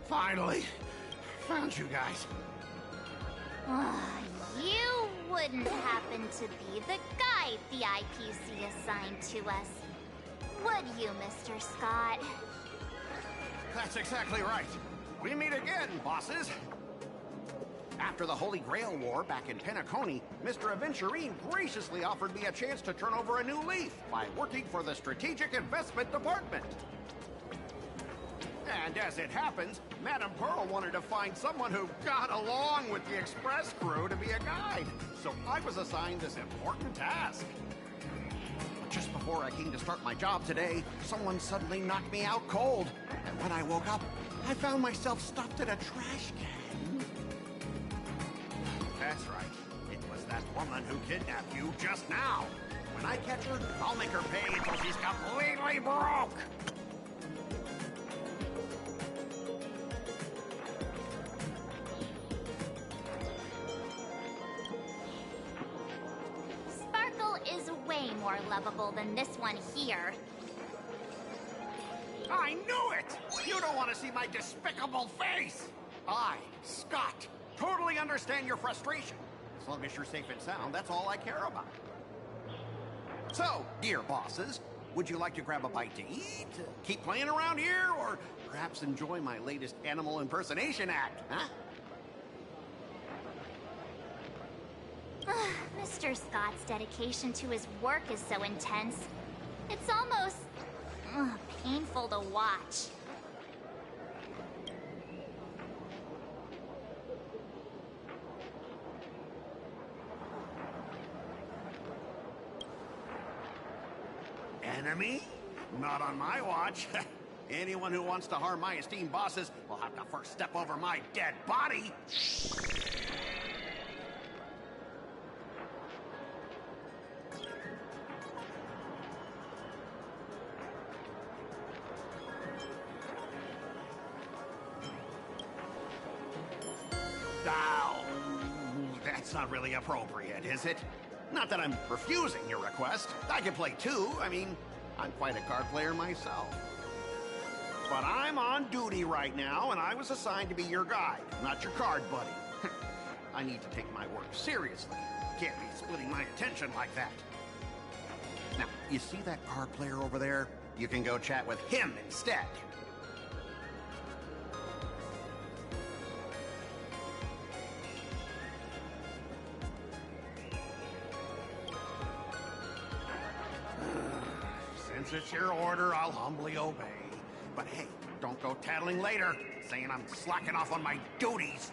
Finally! Found you guys. You wouldn't happen to be the guide the IPC assigned to us, would you, Mr. Scott? That's exactly right. We meet again, bosses. After the Holy Grail War back in Penacony, Mr. Aventurine graciously offered me a chance to turn over a new leaf by working for the Strategic Investment Department. And as it happens, Madame Pearl wanted to find someone who got along with the Express crew to be a guide. So I was assigned this important task. But just before I came to start my job today, someone suddenly knocked me out cold. And when I woke up, I found myself stuffed in a trash can. That's right. It was that woman who kidnapped you just now. When I catch her, I'll make her pay until she's completely broke. Sparkle is way more lovable than this one here. I knew it! You don't want to see my despicable face! I, Scott, totally understand your frustration. As long as you're safe and sound, that's all I care about. So, dear bosses, would you like to grab a bite to eat, keep playing around here, or perhaps enjoy my latest animal impersonation act, huh? Mr. Scott's dedication to his work is so intense. It's almost painful to watch. Enemy? Not on my watch. Anyone who wants to harm my esteemed bosses will have to first step over my dead body. Now, that's not really appropriate, is it? Not that I'm refusing your request. I can play too. I mean, I'm quite a card player myself. But I'm on duty right now, and I was assigned to be your guide, not your card buddy. I need to take my work seriously. Can't be splitting my attention like that. Now, you see that card player over there? You can go chat with him instead. Since it's your order, I'll humbly obey. But hey, don't go tattling later, saying I'm slacking off on my duties.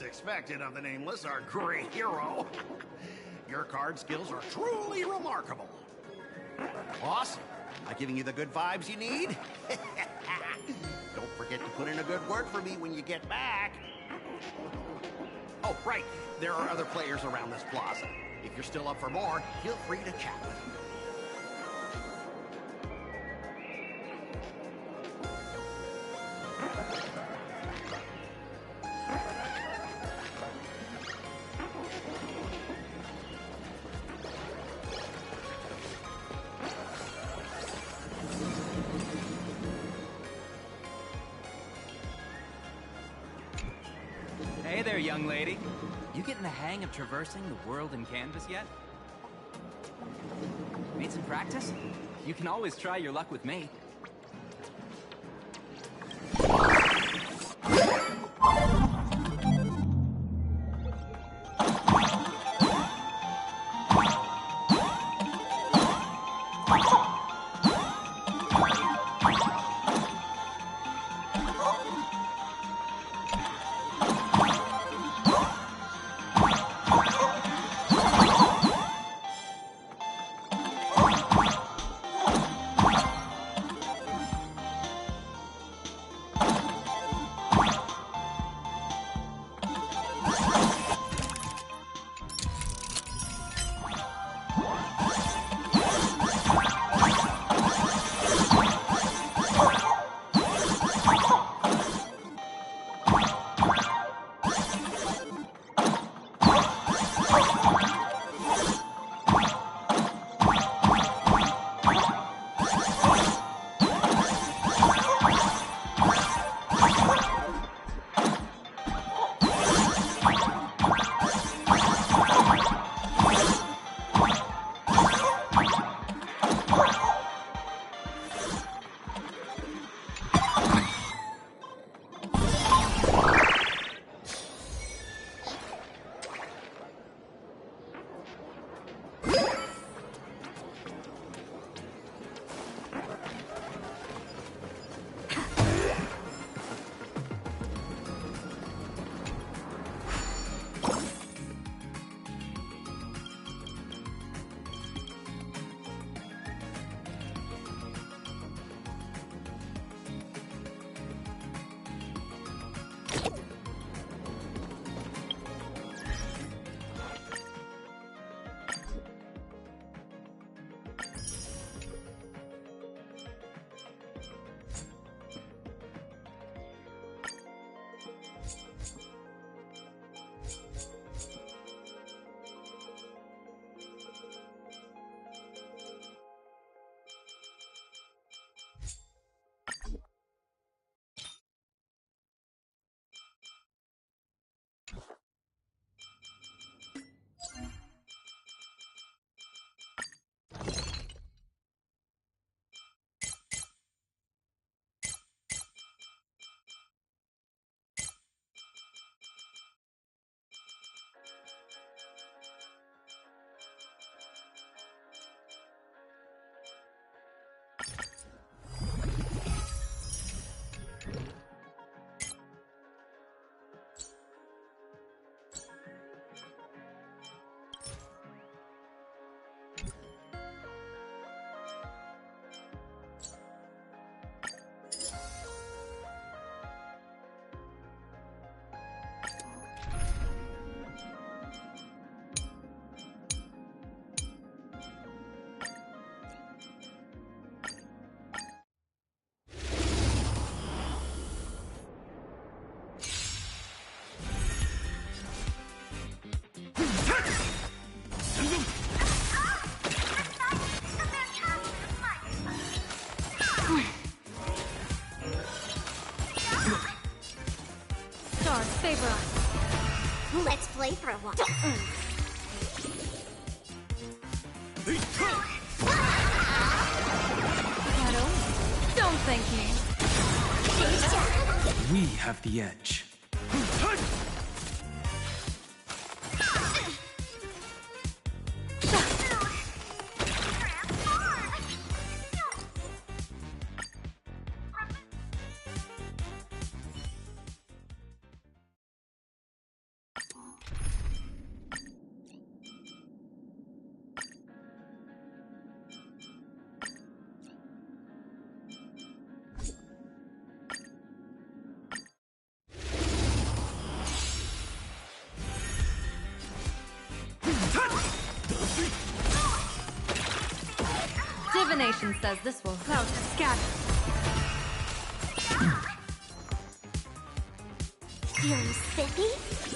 expected of the Nameless, our great hero. Your card skills are truly remarkable. Boss, am I giving you the good vibes you need? Don't forget to put in a good word for me when you get back. Oh, right. There are other players around this plaza. If you're still up for more, feel free to chat with them. Hey there, young lady. You getting the hang of traversing the world in canvas yet? Need some practice? You can always try your luck with me. favor us. Let's play for a while. Don't thank me. We have the edge. Divination says this will help scatter. Feeling spiffy?